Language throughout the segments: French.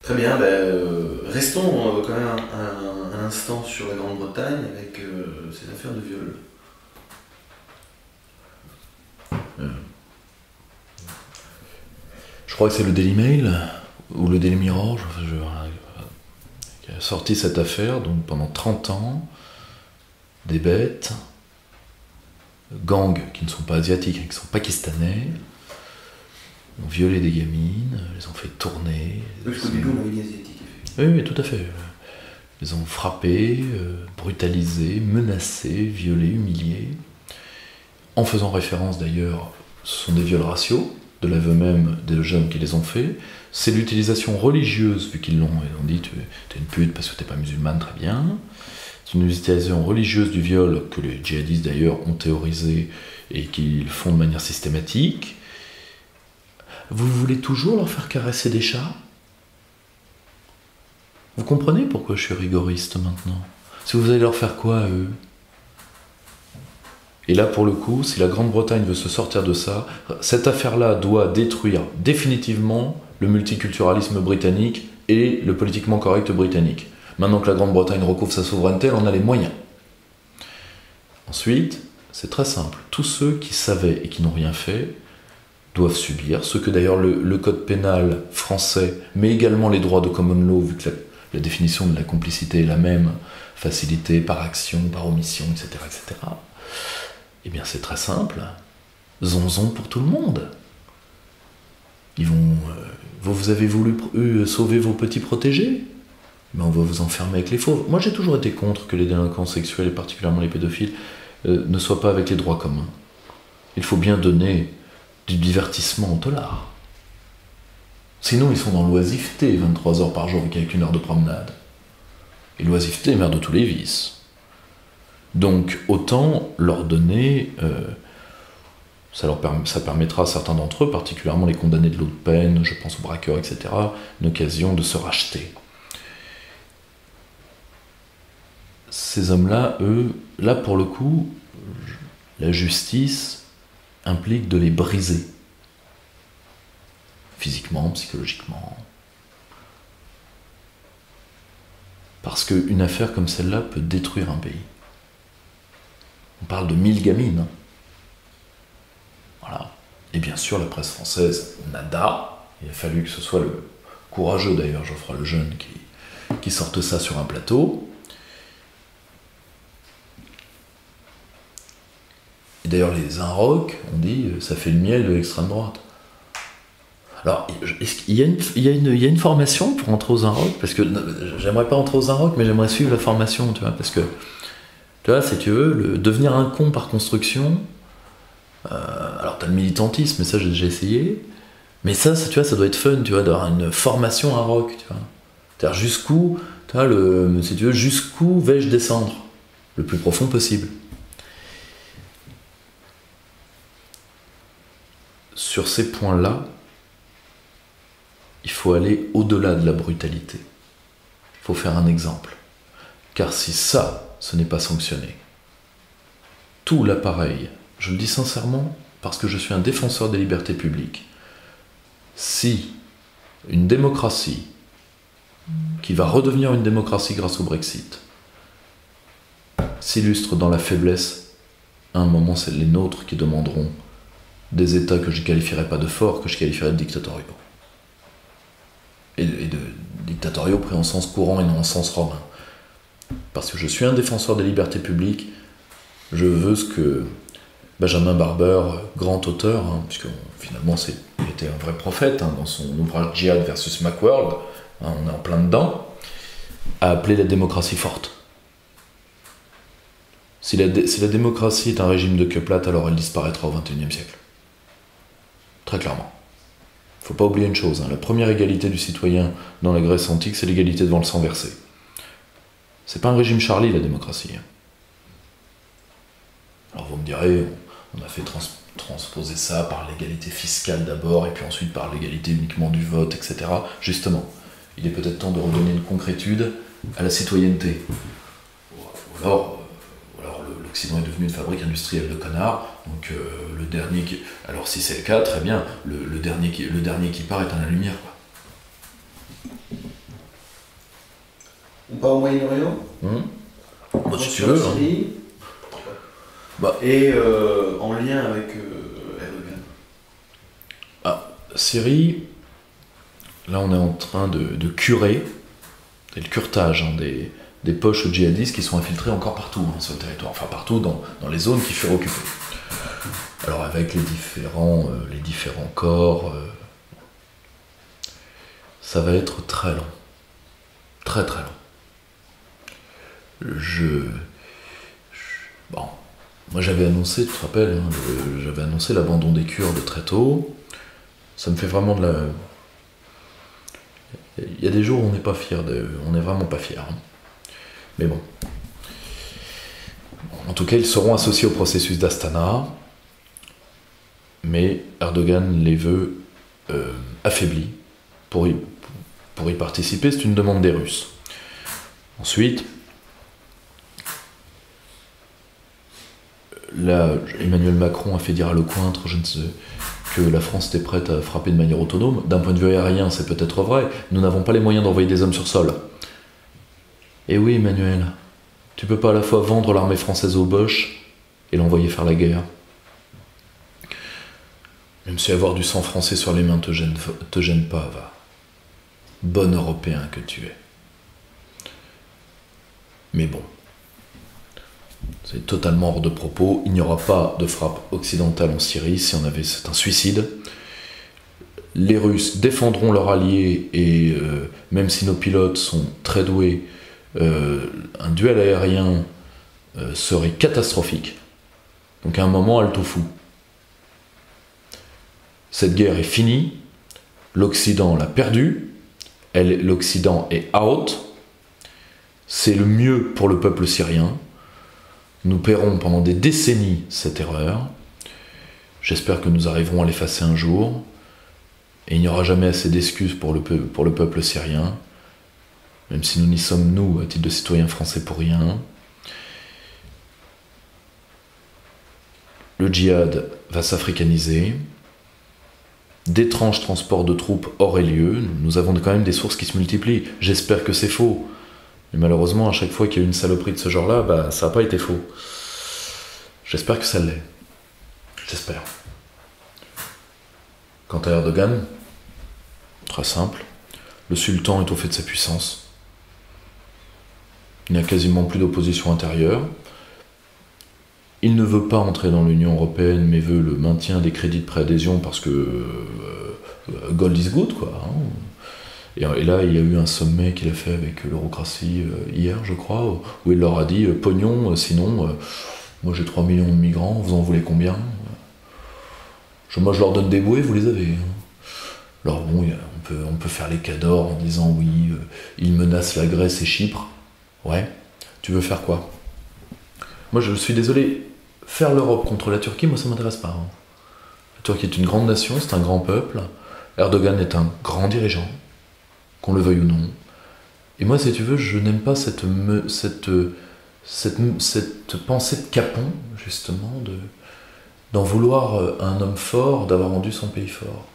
Très bien, restons quand même un instant sur la Grande-Bretagne avec ces affaires de viol. Je crois que c'est le Daily Mail ou le Daily Mirror qui a sorti cette affaire. Donc pendant 30 ans, des bêtes, gangs qui ne sont pas asiatiques, qui sont pakistanais, ont violé des gamines, les ont fait tourner. Parce qu'au début, on avait dit asiatique. Oui, tout à fait. Les ont frappés, brutalisés, menacés, violés, humiliés. En faisant référence d'ailleurs, ce sont des viols raciaux, de l'aveu même des jeunes qui les ont faits. C'est l'utilisation religieuse, vu qu'ils l'ont, ils ont dit t'es une pute parce que t'es pas musulmane, très bien. C'est une utilisation religieuse du viol que les djihadistes d'ailleurs ont théorisé et qu'ils font de manière systématique. Vous voulez toujours leur faire caresser des chats ? Vous comprenez pourquoi je suis rigoriste maintenant ? Si vous allez leur faire quoi à eux ? Et là, pour le coup, si la Grande-Bretagne veut se sortir de ça, cette affaire-là doit détruire définitivement le multiculturalisme britannique et le politiquement correct britannique. Maintenant que la Grande-Bretagne recouvre sa souveraineté, elle en a les moyens. Ensuite, c'est très simple. Tous ceux qui savaient et qui n'ont rien fait doivent subir, ce que d'ailleurs le code pénal français, mais également les droits de common law, vu que la définition de la complicité est la même, facilité par action, par omission, etc., etc., eh bien c'est très simple, zonzon pour tout le monde. Ils vont, vous avez voulu sauver vos petits protégés, mais on va vous enfermer avec les fauves. Moi j'ai toujours été contre que les délinquants sexuels, et particulièrement les pédophiles, ne soient pas avec les droits communs. Il faut bien donner du divertissement au tolard. Sinon ils sont dans l'oisiveté 23 heures par jour avec une heure de promenade. Et l'oisiveté est mère de tous les vices. Donc autant leur donner, ça permettra à certains d'entre eux, particulièrement les condamnés de l'autre peine, je pense aux braqueurs, etc., une occasion de se racheter. Ces hommes-là, eux, là pour le coup, la justice implique de les briser. Physiquement, psychologiquement. Parce qu'une affaire comme celle-là peut détruire un pays. On parle de 1000 gamines. Voilà. Et bien sûr, la presse française, nada. Il a fallu que ce soit le courageux, d'ailleurs, Geoffroy Lejeune, qui sorte ça sur un plateau. Et d'ailleurs, les Inrocks ont dit ça fait le miel de l'extrême droite. Alors, il y a une formation pour entrer aux Inrocks, parce que j'aimerais pas entrer aux Inrocks, mais j'aimerais suivre la formation, tu vois, parce que tu vois, si tu veux, devenir un con par construction, alors t'as le militantisme, mais ça j'ai déjà essayé, mais ça, tu vois, ça doit être fun, tu vois, d'avoir une formation Inrock, tu vois. C'est-à-dire jusqu'où, tu vois, si tu veux, jusqu'où vais-je descendre, le plus profond possible. Sur ces points-là, il faut aller au-delà de la brutalité. Il faut faire un exemple. Car si ça, ce n'est pas sanctionné, tout l'appareil, je le dis sincèrement, parce que je suis un défenseur des libertés publiques, si une démocratie, qui va redevenir une démocratie grâce au Brexit, s'illustre dans la faiblesse, à un moment c'est les nôtres qui demanderont des États que je ne qualifierais pas de forts, que je qualifierais de dictatoriaux. Et de dictatoriaux pris en sens courant et non en sens romain. Parce que je suis un défenseur des libertés publiques, je veux ce que Benjamin Barber, grand auteur, puisque finalement il était un vrai prophète, dans son ouvrage Djihad versus Macworld, on est en plein dedans, a appelé la démocratie forte. Si la démocratie est un régime de queue plate, alors elle disparaîtra au XXIe siècle. Très clairement. Il ne faut pas oublier une chose, la première égalité du citoyen dans la Grèce antique, c'est l'égalité devant le sang versé. C'est pas un régime Charlie, la démocratie. Alors vous me direz, on a fait transposer ça par l'égalité fiscale d'abord, et puis ensuite par l'égalité uniquement du vote, etc. Justement, il est peut-être temps de redonner une concrétude à la citoyenneté. Ou alors l'Occident est devenu une fabrique industrielle de connards, donc le dernier qui... Alors si c'est le cas, très bien, le dernier qui part est à la lumière, quoi. Pas au Moyen-Orient. Bah, si tu veux. Syrie. Bah. Et en lien avec Erdogan. Syrie, là on est en train de curer, c'est le curetage des poches djihadistes qui sont infiltrées encore partout sur le territoire, enfin partout dans les zones qui furent occupées. Alors avec les différents corps, ça va être très long. Très très long. Bon, moi j'avais annoncé, tu te rappelles, j'avais annoncé l'abandon des Kurdes très tôt. Ça me fait vraiment de la... Il y a des jours où on n'est pas fier, on n'est vraiment pas fier. Mais bon. En tout cas, ils seront associés au processus d'Astana, mais Erdogan les veut affaiblis pour y participer. C'est une demande des Russes. Ensuite, là, Emmanuel Macron a fait dire à Lecointre, que la France était prête à frapper de manière autonome. D'un point de vue aérien, c'est peut-être vrai. Nous n'avons pas les moyens d'envoyer des hommes sur sol. Et oui, Emmanuel, tu peux pas à la fois vendre l'armée française au Bosch et l'envoyer faire la guerre. Même si avoir du sang français sur les mains te gêne pas, va. Bon Européen que tu es. Mais bon. C'est totalement hors de propos. Il n'y aura pas de frappe occidentale en Syrie. Si on avait, c'est un suicide. Les Russes défendront leurs alliés et même si nos pilotes sont très doués, un duel aérien serait catastrophique. Donc à un moment, halte au fou. Cette guerre est finie. L'Occident l'a perdue. L'Occident est out. C'est le mieux pour le peuple syrien. Nous paierons pendant des décennies cette erreur. J'espère que nous arriverons à l'effacer un jour. Et il n'y aura jamais assez d'excuses pour le peuple syrien, même si nous n'y sommes, nous, à titre de citoyens français, pour rien. Le djihad va s'africaniser. D'étranges transports de troupes auraient lieu. Nous avons quand même des sources qui se multiplient. J'espère que c'est faux. Mais malheureusement, à chaque fois qu'il y a eu une saloperie de ce genre-là, ça n'a pas été faux. J'espère que ça l'est. J'espère. Quant à Erdogan, très simple. Le sultan est au fait de sa puissance. Il n'y a quasiment plus d'opposition intérieure. Il ne veut pas entrer dans l'Union européenne, mais veut le maintien des crédits de préadhésion parce que gold is good, quoi. Et là, il y a eu un sommet qu'il a fait avec l'eurocratie hier, je crois, où il leur a dit pognon, sinon, moi j'ai 3 millions de migrants, vous en voulez combien? Moi je leur donne des bouées, vous les avez. Alors bon, on peut faire les cadors en disant oui, ils menacent la Grèce et Chypre. Ouais, tu veux faire quoi? Moi je suis désolé, faire l'Europe contre la Turquie, moi ça m'intéresse pas. La Turquie est une grande nation, c'est un grand peuple. Erdogan est un grand dirigeant. Qu'on le veuille ou non. Et moi, si tu veux, je n'aime pas cette pensée de Capon, justement, d'en vouloir à un homme fort d'avoir rendu son pays fort.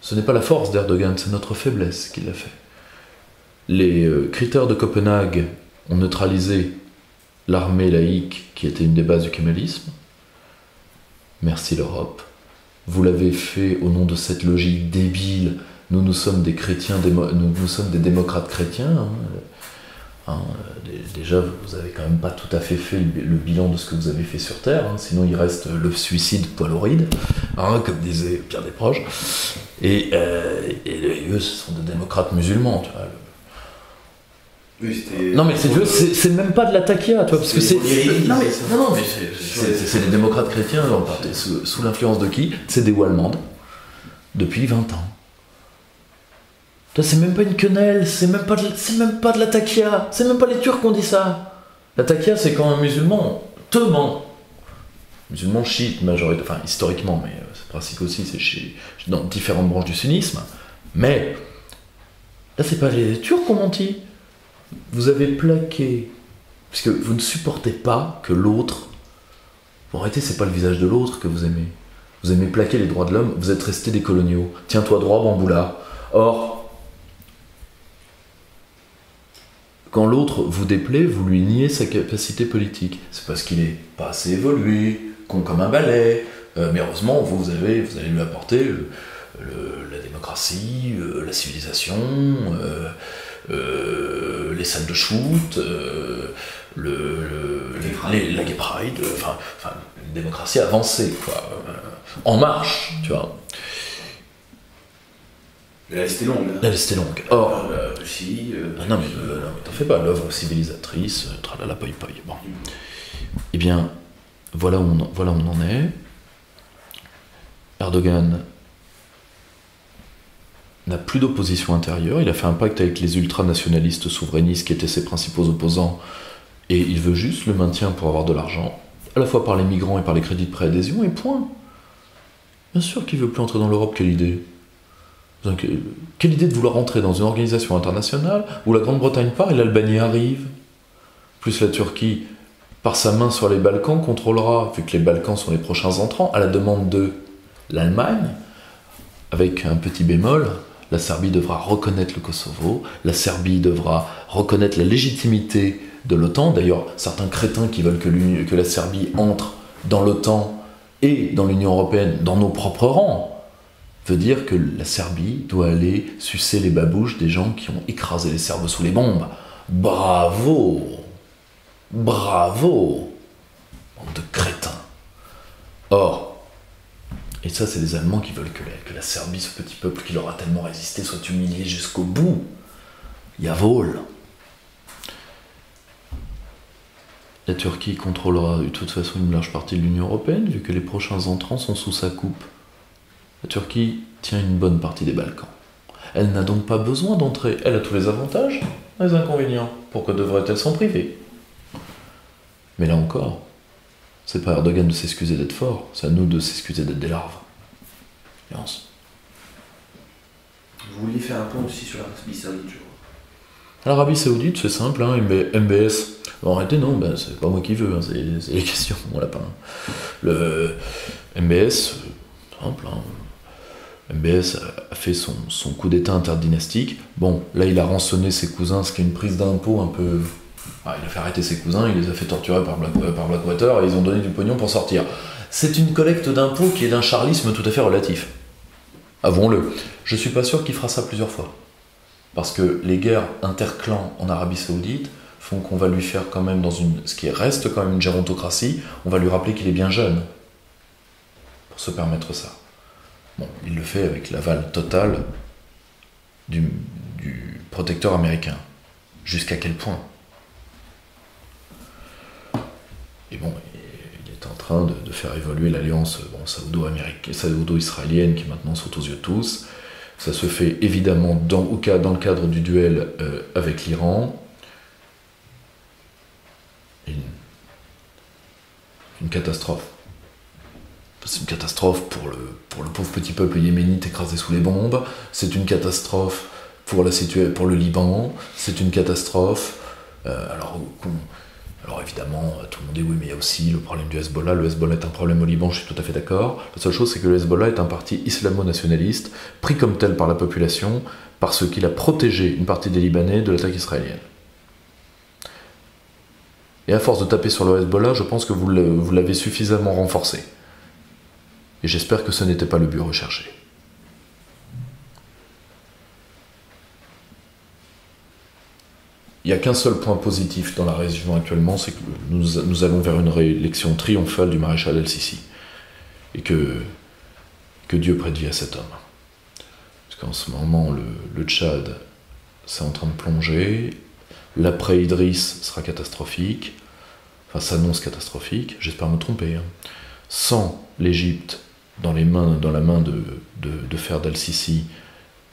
Ce n'est pas la force d'Erdogan, c'est notre faiblesse qui l'a fait. Les critères de Copenhague ont neutralisé l'armée laïque qui était une des bases du kémalisme. Merci l'Europe. Vous l'avez fait au nom de cette logique débile. Nous sommes des chrétiens, nous sommes des démocrates chrétiens. Déjà, vous avez quand même pas tout à fait le bilan de ce que vous avez fait sur Terre. Sinon, il reste le suicide poiloride, comme disait Pierre Desproges. Et eux, ce sont des démocrates musulmans, tu vois. Oui, non mais c'est même pas de la taquia, toi, parce que c'est des démocrates chrétiens, sous l'influence de qui? C'est des Wallemandes depuis 20 ans. C'est même pas une quenelle, c'est même pas de la taquia, c'est même pas les Turcs qui ont dit ça. La taquia, c'est quand un musulman te ment. Musulman chiite, majorité, enfin historiquement, mais c'est pratique aussi, c'est dans différentes branches du sunnisme. Mais là, c'est pas les Turcs qui ont menti. Vous avez plaqué, parce que vous ne supportez pas que l'autre. Bon, arrêtez, c'est pas le visage de l'autre que vous aimez. Vous aimez plaquer les droits de l'homme, vous êtes restés des coloniaux. Tiens-toi droit, bamboula. Or, Quand l'autre vous déplaît, vous lui niez sa capacité politique. C'est parce qu'il est pas assez évolué, con comme un balai. Mais heureusement, vous allez lui apporter la démocratie, la civilisation, les salles de shoot, la gay pride, enfin, une démocratie avancée, quoi, en marche, tu vois. Mais la liste est longue. La liste est longue. Or, la Russie. non, mais t'en fais pas, l'œuvre civilisatrice, tralala poi poi. Bon. Eh bien, voilà où on en est. Erdogan n'a plus d'opposition intérieure, il a fait un pacte avec les ultranationalistes souverainistes qui étaient ses principaux opposants, et il veut juste le maintien pour avoir de l'argent, à la fois par les migrants et par les crédits de préadhésion, et point. Bien sûr qu'il veut plus entrer dans l'Europe, quelle idée. Donc, quelle idée de vouloir entrer dans une organisation internationale où la Grande-Bretagne part et l'Albanie arrive. Plus la Turquie, par sa main sur les Balkans, contrôlera, vu que les Balkans sont les prochains entrants, à la demande de l'Allemagne, avec un petit bémol, la Serbie devra reconnaître le Kosovo, la Serbie devra reconnaître la légitimité de l'OTAN. D'ailleurs, certains crétins qui veulent que la Serbie entre dans l'OTAN et dans l'Union européenne, dans nos propres rangs, veut dire que la Serbie doit aller sucer les babouches des gens qui ont écrasé les Serbes sous les bombes. Bravo! Bravo! Bande de crétins. Or, et ça, c'est les Allemands qui veulent que la Serbie, ce petit peuple qui leur a tellement résisté, soit humilié jusqu'au bout. Jawohl. La Turquie contrôlera de toute façon une large partie de l'Union européenne, vu que les prochains entrants sont sous sa coupe. La Turquie tient une bonne partie des Balkans. Elle n'a donc pas besoin d'entrer. Elle a tous les avantages, les inconvénients. Pourquoi devrait-elle s'en priver? Mais là encore, c'est pas à Erdogan de s'excuser d'être fort, c'est à nous de s'excuser d'être des larves. Violence. Vous vouliez faire un point aussi sur l'Arabie Saoudite, je crois. L'Arabie Saoudite, c'est simple, hein, MBS. En réalité, non, ben, c'est pas moi qui veux, hein, c'est les questions, mon lapin. Le MBS, simple, hein. MBS a fait son coup d'état interdynastique. Bon, là, il a rançonné ses cousins, ce qui est une prise d'impôt un peu... il a fait arrêter ses cousins, il les a fait torturer par Blackwater, et ils ont donné du pognon pour sortir. C'est une collecte d'impôts qui est d'un charlisme tout à fait relatif. Avouons-le. Je suis pas sûr qu'il fera ça plusieurs fois. Parce que les guerres interclans en Arabie Saoudite font qu'on va lui faire quand même, ce qui reste quand même une gérontocratie, on va lui rappeler qu'il est bien jeune pour se permettre ça. Bon, il le fait avec l'aval total du protecteur américain. Jusqu'à quel point? Et bon, il est en train de faire évoluer l'alliance saoudo-israélienne qui maintenant saute aux yeux de tous. Ça se fait évidemment dans le cadre du duel avec l'Iran. Une catastrophe. C'est une catastrophe pour le pauvre petit peuple yéménite écrasé sous les bombes. C'est une catastrophe pour le Liban. C'est une catastrophe. Alors évidemment, tout le monde dit oui, mais il y a aussi le problème du Hezbollah. Le Hezbollah est un problème au Liban, je suis tout à fait d'accord. La seule chose, c'est que le Hezbollah est un parti islamo-nationaliste, pris comme tel par la population, parce qu'il a protégé une partie des Libanais de l'attaque israélienne. Et à force de taper sur le Hezbollah, je pense que vous l'avez suffisamment renforcé. Et j'espère que ce n'était pas le but recherché. Il n'y a qu'un seul point positif dans la région actuellement, c'est que nous allons vers une réélection triomphale du maréchal El-Sisi. Et que Dieu prête vie à cet homme. Parce qu'en ce moment, le Tchad, c'est en train de plonger. L'après-Idriss sera catastrophique. Enfin, s'annonce catastrophique. J'espère me tromper. Hein. Sans l'Égypte dans la main de fer d'Al-Sisi,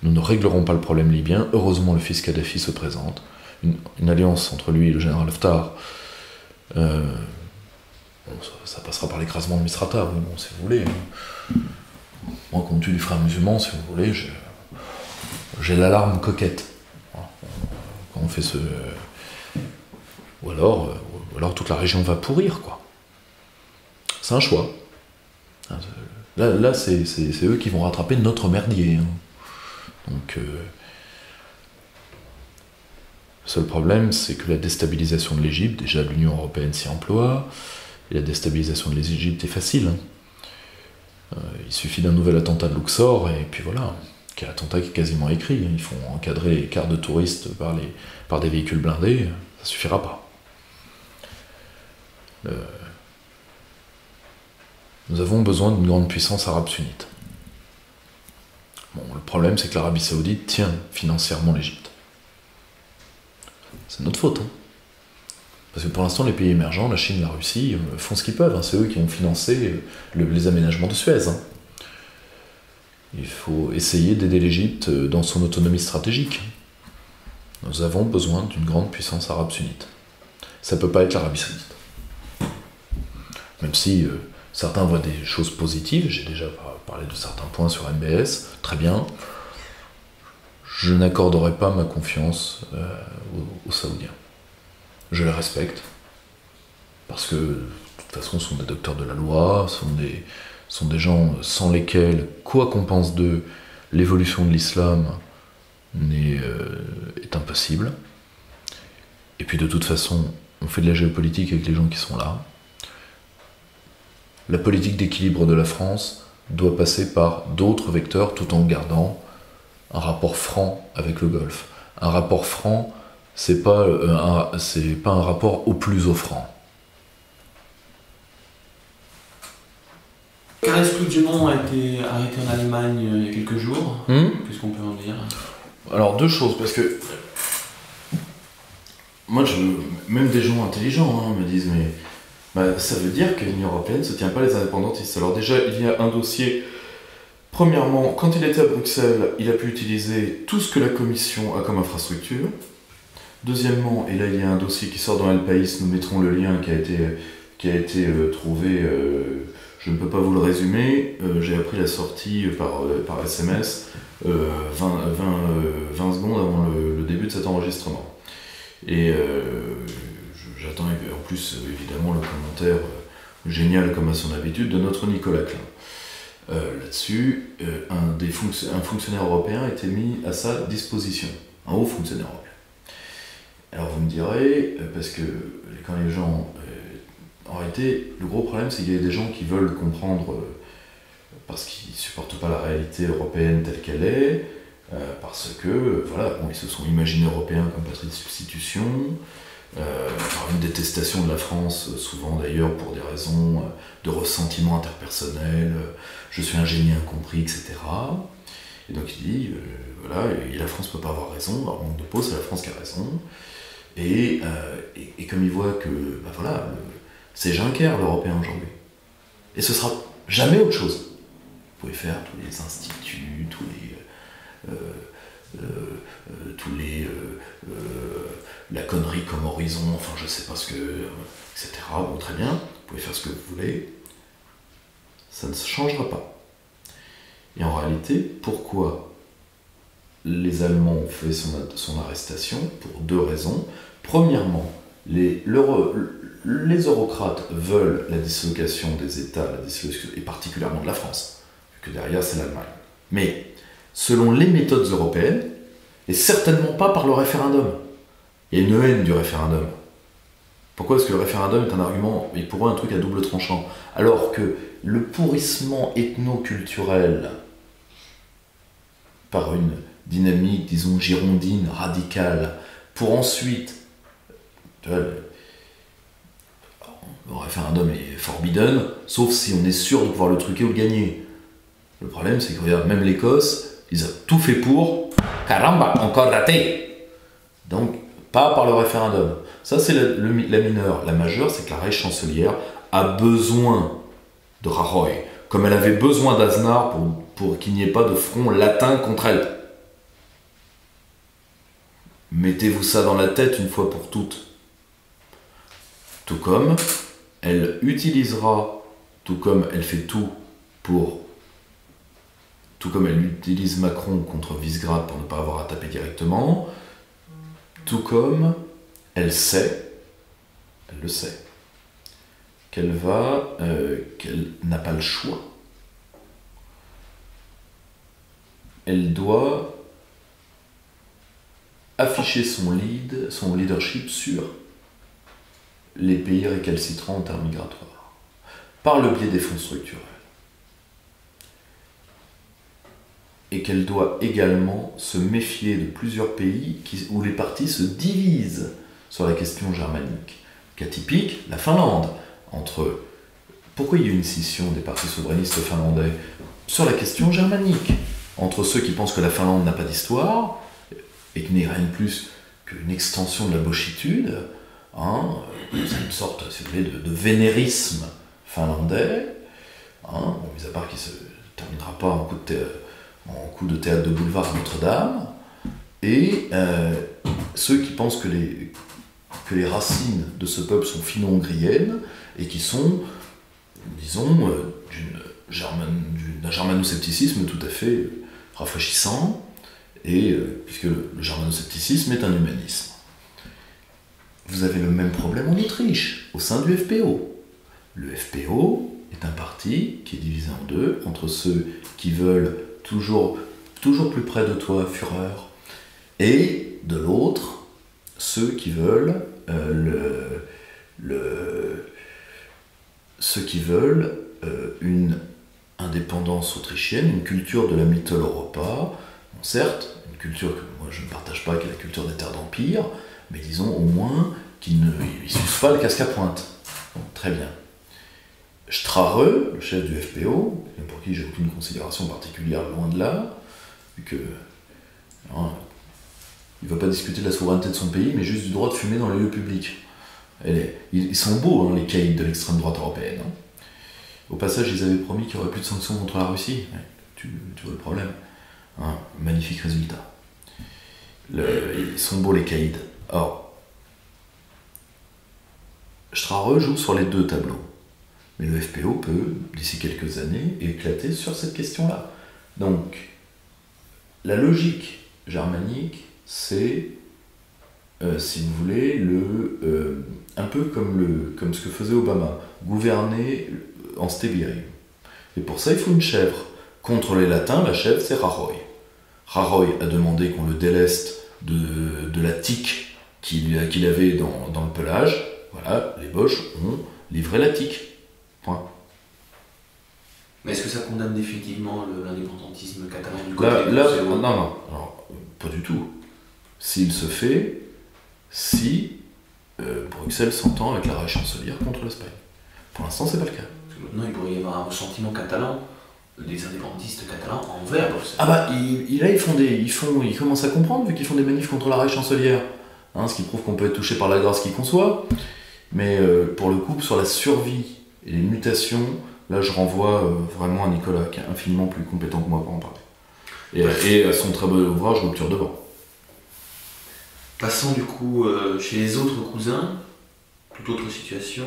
nous ne réglerons pas le problème libyen. Heureusement, le fils Kadhafi se présente. Une alliance entre lui et le général Haftar. Ça passera par l'écrasement de Misrata, oui, bon, si vous voulez. Hein. Moi, comme tue du frère musulman, si vous voulez, j'ai l'alarme coquette. Quand on fait ce... Ou alors toute la région va pourrir, quoi. C'est un choix. Là c'est eux qui vont rattraper notre merdier. Hein. Donc... seul problème, c'est que la déstabilisation de l'Égypte, déjà l'Union européenne s'y emploie, et la déstabilisation de l'Égypte est facile. Il suffit d'un nouvel attentat de Luxor, et puis voilà, qui est un attentat qui est quasiment écrit. Ils font encadrer les cars de touristes par des véhicules blindés, ça suffira pas. Nous avons besoin d'une grande puissance arabe sunnite. Bon, le problème, c'est que l'Arabie Saoudite tient financièrement l'Égypte. C'est notre faute. Parce que pour l'instant, les pays émergents, la Chine, la Russie, font ce qu'ils peuvent. C'est eux qui ont financé les aménagements de Suez. Il faut essayer d'aider l'Égypte dans son autonomie stratégique. Nous avons besoin d'une grande puissance arabe sunnite. Ça ne peut pas être l'Arabie Saoudite. Même si certains voient des choses positives, j'ai déjà parlé de certains points sur MBS, très bien. Je n'accorderai pas ma confiance aux Saoudiens. Je les respecte, parce que, de toute façon, ce sont des docteurs de la loi, sont des gens sans lesquels, quoi qu'on pense d'eux, l'évolution de l'islam est impossible. Et puis, de toute façon, on fait de la géopolitique avec les gens qui sont là. La politique d'équilibre de la France doit passer par d'autres vecteurs, tout en gardant un rapport franc avec le Golfe. Un rapport franc, c'est pas un rapport au plus offrant. Carles Puigdemont a été arrêté en Allemagne il y a quelques jours. Qu'est-ce qu'on peut en dire? Alors, deux choses, parce que moi, même des gens intelligents me disent, mais ça veut dire que l'Union européenne ne soutient pas les indépendantistes. Alors déjà, il y a un dossier. Premièrement, quand il était à Bruxelles, il a pu utiliser tout ce que la Commission a comme infrastructure. Deuxièmement, et là il y a un dossier qui sort dans El País, nous mettrons le lien qui a été trouvé, je ne peux pas vous le résumer, j'ai appris la sortie par SMS 20 secondes avant le début de cet enregistrement. Et j'attends en plus évidemment le commentaire génial comme à son habitude de notre Nicolas Klein. Là-dessus, un fonctionnaire européen a été mis à sa disposition, un haut fonctionnaire européen. Alors vous me direz, parce que quand les gens... en réalité, le gros problème, c'est qu'il y a des gens qui veulent comprendre parce qu'ils ne supportent pas la réalité européenne telle qu'elle est, parce que, voilà, ils se sont imaginés européens comme patrie de substitution, une détestation de la France, souvent d'ailleurs pour des raisons de ressentiment interpersonnel, je suis un génie incompris, etc. Et donc il dit, voilà, et la France ne peut pas avoir raison, alors manque de peau, c'est la France qui a raison. Et comme il voit que, voilà, c'est Juncker l'Européen aujourd'hui. Et ce sera jamais autre chose. Vous pouvez faire tous les instituts, la connerie comme Horizon, enfin je sais pas ce que, etc. Bon, très bien, vous pouvez faire ce que vous voulez. Ça ne se changera pas. Et en réalité, pourquoi les Allemands ont fait son arrestation? Pour deux raisons. Premièrement, les eurocrates veulent la dislocation des États, et particulièrement de la France, vu que derrière c'est l'Allemagne. Mais, selon les méthodes européennes, et certainement pas par le référendum. Il y a une haine du référendum. Pourquoi est-ce que le référendum est un argument, et pour eux un truc à double tranchant, alors que le pourrissement ethno-culturel par une dynamique, disons, girondine, radicale, pour ensuite... Tu vois, le référendum est forbidden, sauf si on est sûr de pouvoir le truquer ou le gagner. Le problème, c'est que regarde, même l'Écosse, ils ont tout fait pour. Caramba, encore raté. Donc, pas par le référendum. Ça, c'est la mineure. La majeure, c'est que la reine chancelière a besoin de Rajoy, comme elle avait besoin d'Aznar pour qu'il n'y ait pas de front latin contre elle. Mettez-vous ça dans la tête une fois pour toutes. Tout comme elle utilisera, tout comme elle fait tout comme elle utilise Macron contre Visegrad pour ne pas avoir à taper directement, tout comme elle le sait, qu'elle n'a pas le choix. Elle doit afficher son leadership sur les pays récalcitrants en termes migratoires, par le biais des fonds structurels. Et qu'elle doit également se méfier de plusieurs pays où les partis se divisent sur la question germanique. Cas typique, la Finlande. Pourquoi il y a une scission des partis souverainistes finlandais sur la question germanique, entre ceux qui pensent que la Finlande n'a pas d'histoire, et qui n'est rien de plus qu'une extension de la bochitude, c'est une sorte, si vous voulez, de vénérisme finlandais, mis à part qu'il ne se terminera pas en coup de théâtre de boulevard à Notre-Dame, et ceux qui pensent que les racines de ce peuple sont finno-hongriennes, et qui sont, disons, d'un germano-scepticisme tout à fait rafraîchissant, puisque le germano-scepticisme est un humanisme. Vous avez le même problème en Autriche, au sein du FPO. Le FPO est un parti qui est divisé en deux, entre ceux qui veulent toujours plus près de toi, Führer, et de l'autre, ceux qui veulent une indépendance autrichienne, une culture de la Mitteleuropa, bon, certes, une culture que moi je ne partage pas, qui est la culture des terres d'empire, mais disons au moins qu'ils ne sucent pas le casque à pointe. Bon, très bien. Strache, le chef du FPO, pour qui j'ai aucune considération particulière, loin de là, vu que il ne va pas discuter de la souveraineté de son pays, mais juste du droit de fumer dans les lieux publics. Ils sont beaux, les caïds de l'extrême droite européenne. Au passage, ils avaient promis qu'il n'y aurait plus de sanctions contre la Russie. Tu vois le problème. Magnifique résultat. Ils sont beaux, les caïds. Or, Strache joue sur les deux tableaux. Mais le FPO peut, d'ici quelques années, éclater sur cette question-là. Donc, la logique germanique, c'est, si vous voulez, un peu comme ce que faisait Obama, gouverner en stébiri. Et pour ça, il faut une chèvre. Contre les latins, la chèvre, c'est Rajoy. Rajoy a demandé qu'on le déleste de la tique qu'il avait dans le pelage. Voilà, les Boches ont livré la tique. Point. Mais est-ce que ça condamne définitivement l'indépendantisme catalan du côté de non, alors, pas du tout. S'il se fait, si Bruxelles s'entend avec la Reich chancelière contre l'Espagne. Pour l'instant, c'est pas le cas. Maintenant, il pourrait y avoir un ressentiment catalan, des indépendantistes catalans envers Bruxelles. Ah bah, ils commencent à comprendre, vu qu'ils font des manifs contre la Reich chancelière. Ce qui prouve qu'on peut être touché par la grâce qu'ils conçoit. Mais pour le coup, sur la survie et les mutations, là je renvoie vraiment à Nicolas, qui est infiniment plus compétent que moi pour en parler. Et à son très beau ouvrage, Rupture de vent. Passons du coup chez les autres cousins, toute autre situation,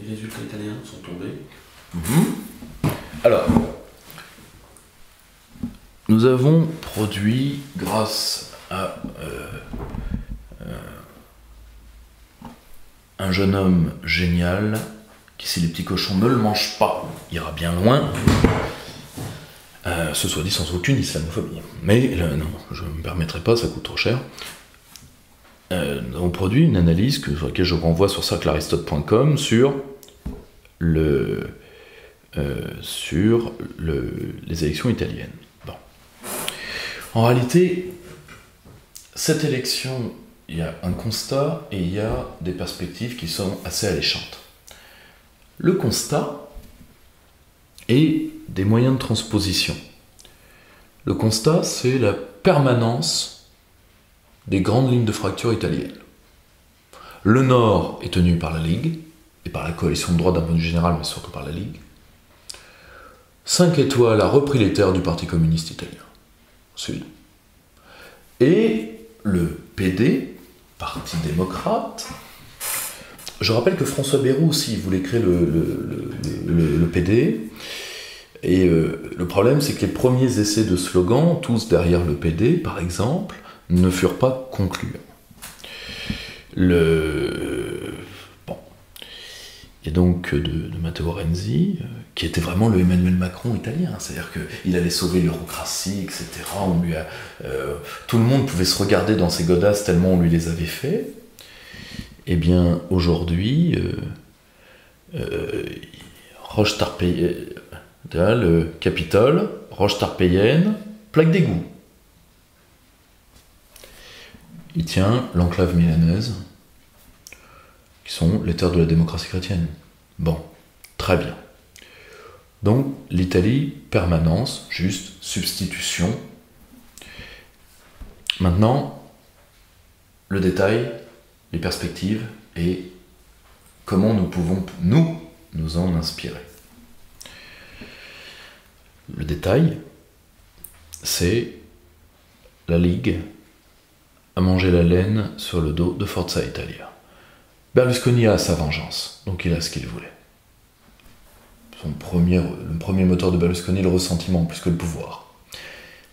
les résultats italiens sont tombés. Alors, nous avons produit, grâce à un jeune homme génial, qui, si les petits cochons ne le mangent pas, ira bien loin. Ce soit dit sans aucune islamophobie. Mais non, je ne me permettrai pas, ça coûte trop cher. Nous avons produit une analyse sur laquelle je renvoie sur cerclearistote.com sur les élections italiennes. Bon. En réalité, cette élection, il y a un constat et il y a des perspectives qui sont assez alléchantes. Le constat est des moyens de transposition. Le constat, c'est la permanence des grandes lignes de fracture italiennes. Le Nord est tenu par la Ligue, et par la coalition de droite d'un point de vue général, mais surtout par la Ligue. 5 étoiles a repris les terres du Parti communiste italien, Sud. Et le PD, Parti démocrate, je rappelle que François Bayrou aussi voulait créer le PD, et le problème c'est que les premiers essais de slogan, tous derrière le PD par exemple, ne furent pas concluants. Bon. Il y a donc de Matteo Renzi qui était vraiment le Emmanuel Macron italien. C'est-à-dire qu'il allait sauver l'eurocratie, etc. Tout le monde pouvait se regarder dans ses godasses tellement on lui les avait fait. Eh bien, aujourd'hui, le Capitole, Roche Tarpéienne, plaque d'égout. Il tient l'enclave milanaise, qui sont les terres de la démocratie chrétienne. Bon, très bien. Donc, l'Italie, permanence, juste substitution. Maintenant, le détail, les perspectives et comment nous pouvons, nous en inspirer. Le détail, c'est la Ligue a mangé la laine sur le dos de Forza Italia. Berlusconi a sa vengeance, donc il a ce qu'il voulait. Le premier moteur de Berlusconi, le ressentiment plus que le pouvoir.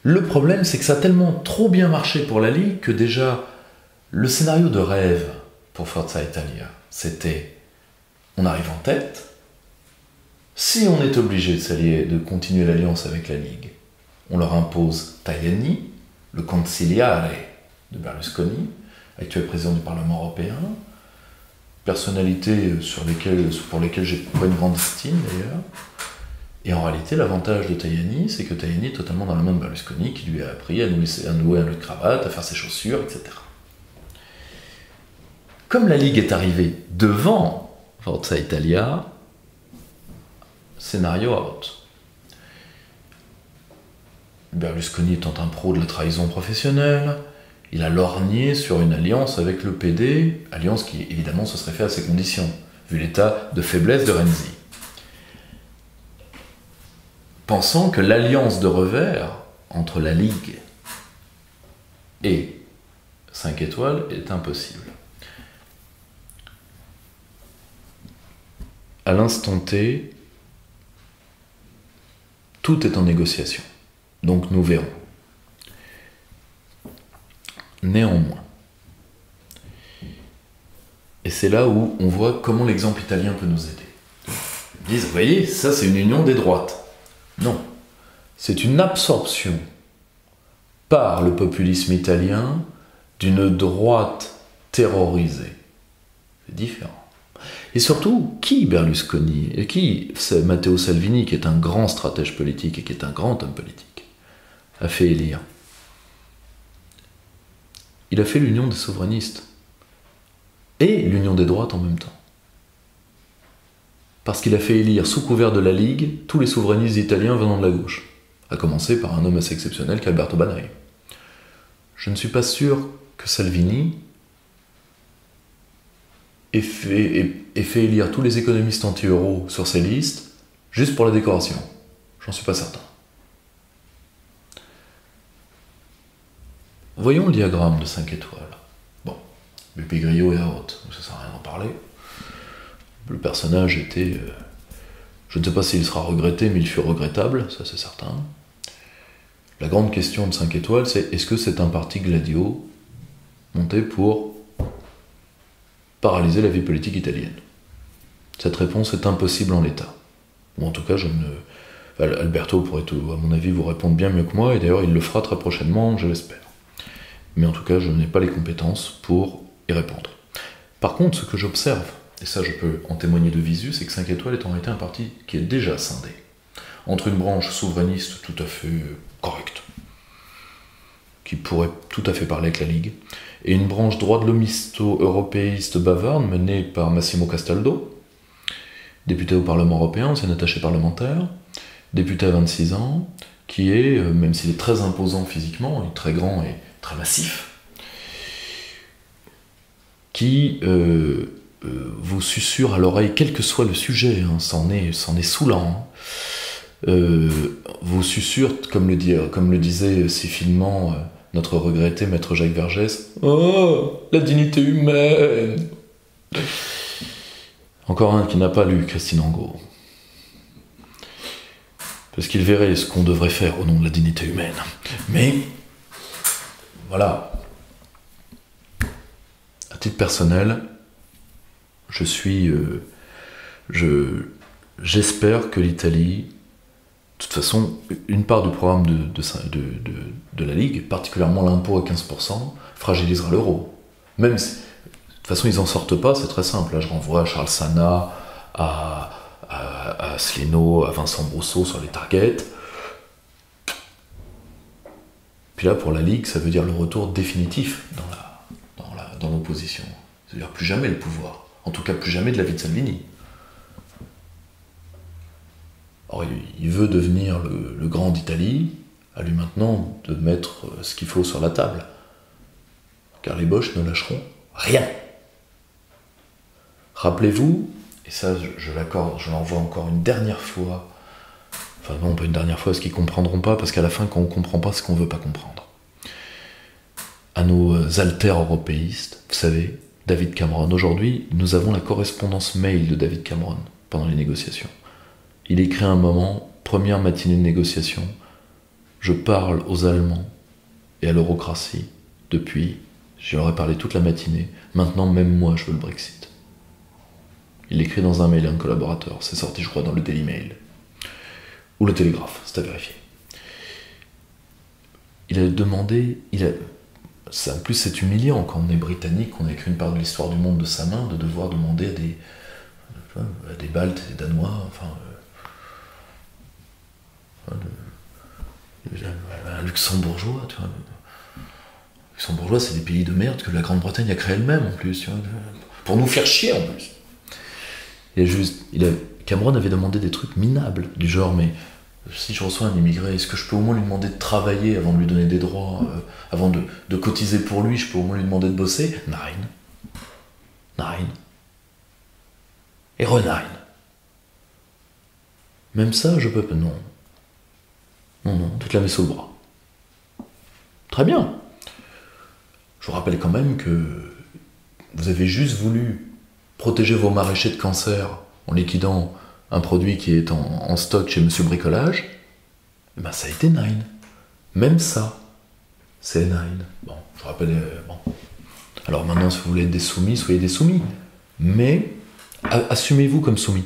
Le problème, c'est que ça a tellement trop bien marché pour la Ligue que déjà, le scénario de rêve pour Forza Italia, c'était on arrive en tête, si on est obligé de s'allier, de continuer l'alliance avec la Ligue, on leur impose Tajani, le consigliere de Berlusconi, actuel président du Parlement européen, personnalité pour lesquelles j'ai pas une grande estime d'ailleurs. Et en réalité, l'avantage de Tajani, c'est que Tajani est totalement dans la main de Berlusconi, qui lui a appris à nouer un nœud de cravate, à faire ses chaussures, etc. Comme la Ligue est arrivée devant Forza Italia, scénario out. Berlusconi étant un pro de la trahison professionnelle, il a lorgné sur une alliance avec le PD, alliance qui évidemment se serait faite à ses conditions, vu l'état de faiblesse de Renzi. Pensant que l'alliance de revers entre la Ligue et 5 étoiles est impossible. À l'instant T, tout est en négociation. Donc nous verrons. Néanmoins, et c'est là où on voit comment l'exemple italien peut nous aider. Ils disent, vous voyez, ça c'est une union des droites. Non, c'est une absorption par le populisme italien d'une droite terrorisée. C'est différent. Et surtout, qui Berlusconi et qui c'est Matteo Salvini, qui est un grand stratège politique et qui est un grand homme politique, a fait élire? Il a fait l'union des souverainistes et l'union des droites en même temps. Parce qu'il a fait élire, sous couvert de la Ligue, tous les souverainistes italiens venant de la gauche, à commencer par un homme assez exceptionnel qu'Alberto Banai. Je ne suis pas sûr que Salvini ait fait élire tous les économistes anti-euro sur ses listes juste pour la décoration. J'en suis pas certain. Voyons le diagramme de 5 étoiles. Bon, Beppe Grillo est out, ça sert à rien d'en parler. Le personnage était... je ne sais pas s'il sera regretté, mais il fut regrettable, ça c'est certain. La grande question de 5 étoiles, c'est est-ce que c'est un parti gladio monté pour paralyser la vie politique italienne? Cette réponse est impossible en l'état. Ou en tout cas, Alberto pourrait, à mon avis, vous répondre bien mieux que moi, et d'ailleurs il le fera très prochainement, je l'espère. Mais en tout cas, je n'ai pas les compétences pour y répondre. Par contre, ce que j'observe, et ça je peux en témoigner de visu, c'est que 5 étoiles est en réalité un parti qui est déjà scindé. Entre une branche souverainiste tout à fait correcte, qui pourrait tout à fait parler avec la Ligue, et une branche droit de l'homisto-européiste bavarde menée par Massimo Castaldo, député au Parlement européen, ancien attaché parlementaire, député à 26 ans, qui est, même s'il est très imposant physiquement, il est très grand et très massif, qui vous susurre à l'oreille, quel que soit le sujet, hein, c'en est saoulant, vous susurre, comme le disait si finement notre regretté maître Jacques Vergès, « Oh, la dignité humaine !» Encore un qui n'a pas lu Christine Angot. Parce qu'il verrait ce qu'on devrait faire au nom de la dignité humaine. Mais, voilà. À titre personnel, je j'espère que l'Italie, de toute façon, une part du programme de la Ligue, particulièrement l'impôt à 15%, fragilisera l'euro. Même si, de toute façon, ils n'en sortent pas, c'est très simple. Là, je renvoie à Charles Sana, à Asselineau, à Vincent Brousseau sur les targets. Puis là, pour la Ligue, ça veut dire le retour définitif dans l'opposition. C'est-à-dire plus jamais le pouvoir. En tout cas, plus jamais de la vie de Salvini. Or, il veut devenir le grand d'Italie, à lui maintenant de mettre ce qu'il faut sur la table. Car les Boches ne lâcheront rien. Rappelez-vous, et ça je l'envoie encore une dernière fois, enfin non, pas une dernière fois, parce qu'ils ne comprendront pas, parce qu'à la fin, quand on ne comprend pas, c'est qu'on ne veut pas comprendre. À nos alters européistes, vous savez, David Cameron, aujourd'hui, nous avons la correspondance mail de David Cameron pendant les négociations. Il écrit à un moment, première matinée de négociation, je parle aux Allemands et à l'eurocratie depuis, je leur ai parlé toute la matinée, maintenant même moi je veux le Brexit. Il écrit dans un mail à un collaborateur, c'est sorti je crois dans le Daily Mail, ou le Télégraphe, c'est à vérifier. Il a demandé, en plus c'est humiliant quand on est britannique, qu'on a écrit une part de l'histoire du monde de sa main, de devoir demander à des Baltes, des Danois, enfin... un luxembourgeois, tu vois. Luxembourgeois, c'est des pays de merde que la Grande-Bretagne a créé elle-même en plus, tu vois, pour nous faire chier en plus. Cameron avait demandé des trucs minables, du genre, mais si je reçois un immigré, est-ce que je peux au moins lui demander de travailler avant de lui donner des droits, avant de cotiser pour lui, je peux au moins lui demander de bosser? Nein. Et renein. Même ça, je peux pas. Non, tu te la mets sous le bras. Très bien. Je vous rappelle quand même que vous avez juste voulu protéger vos maraîchers de cancer en liquidant un produit qui est en stock chez Monsieur Bricolage. Ben ça a été Nein. Même ça, c'est Nein. Bon, je vous rappelle... bon. Alors maintenant, si vous voulez être des soumis, soyez des soumis. Mais assumez-vous comme soumis.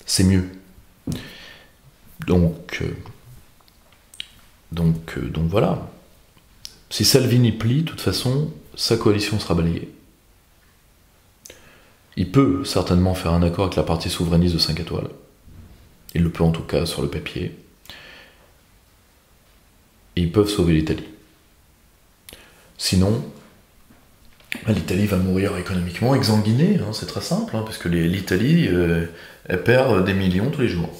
C'est mieux. Donc voilà. Si Salvini plie, de toute façon, sa coalition sera balayée. Il peut certainement faire un accord avec la partie souverainiste de 5 étoiles. Il le peut en tout cas sur le papier. Et ils peuvent sauver l'Italie. Sinon, l'Italie va mourir économiquement exsanguinée, hein, c'est très simple, hein, parce que l'Italie, elle perd des millions tous les jours.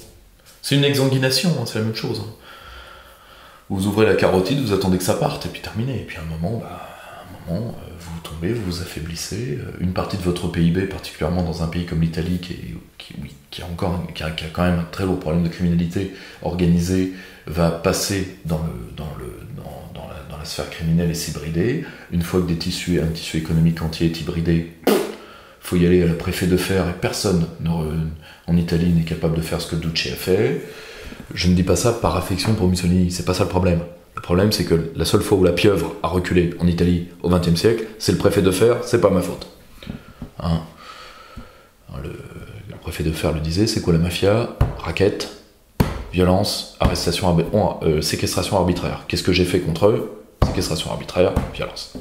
C'est une exsanguination, hein, c'est la même chose. Hein. Vous ouvrez la carotide, vous attendez que ça parte, et puis terminé. Et puis à un moment, vous tombez, vous vous affaiblissez. Une partie de votre PIB, particulièrement dans un pays comme l'Italie, qui a quand même un très lourd problème de criminalité organisée, va passer dans la sphère criminelle et s'hybrider. Une fois que un tissu économique entier est hybridé, faut y aller à la préfet de fer, et personne en Italie n'est capable de faire ce que Duce a fait. Je ne dis pas ça par affection pour Mussolini, c'est pas ça le problème. Le problème, c'est que la seule fois où la pieuvre a reculé en Italie au XXe siècle, c'est le préfet de fer, c'est pas ma faute. Hein, le préfet de fer le disait, c'est quoi la mafia? Racket, violence, séquestration arbitraire. Qu'est-ce que j'ai fait contre eux? Séquestration arbitraire, violence.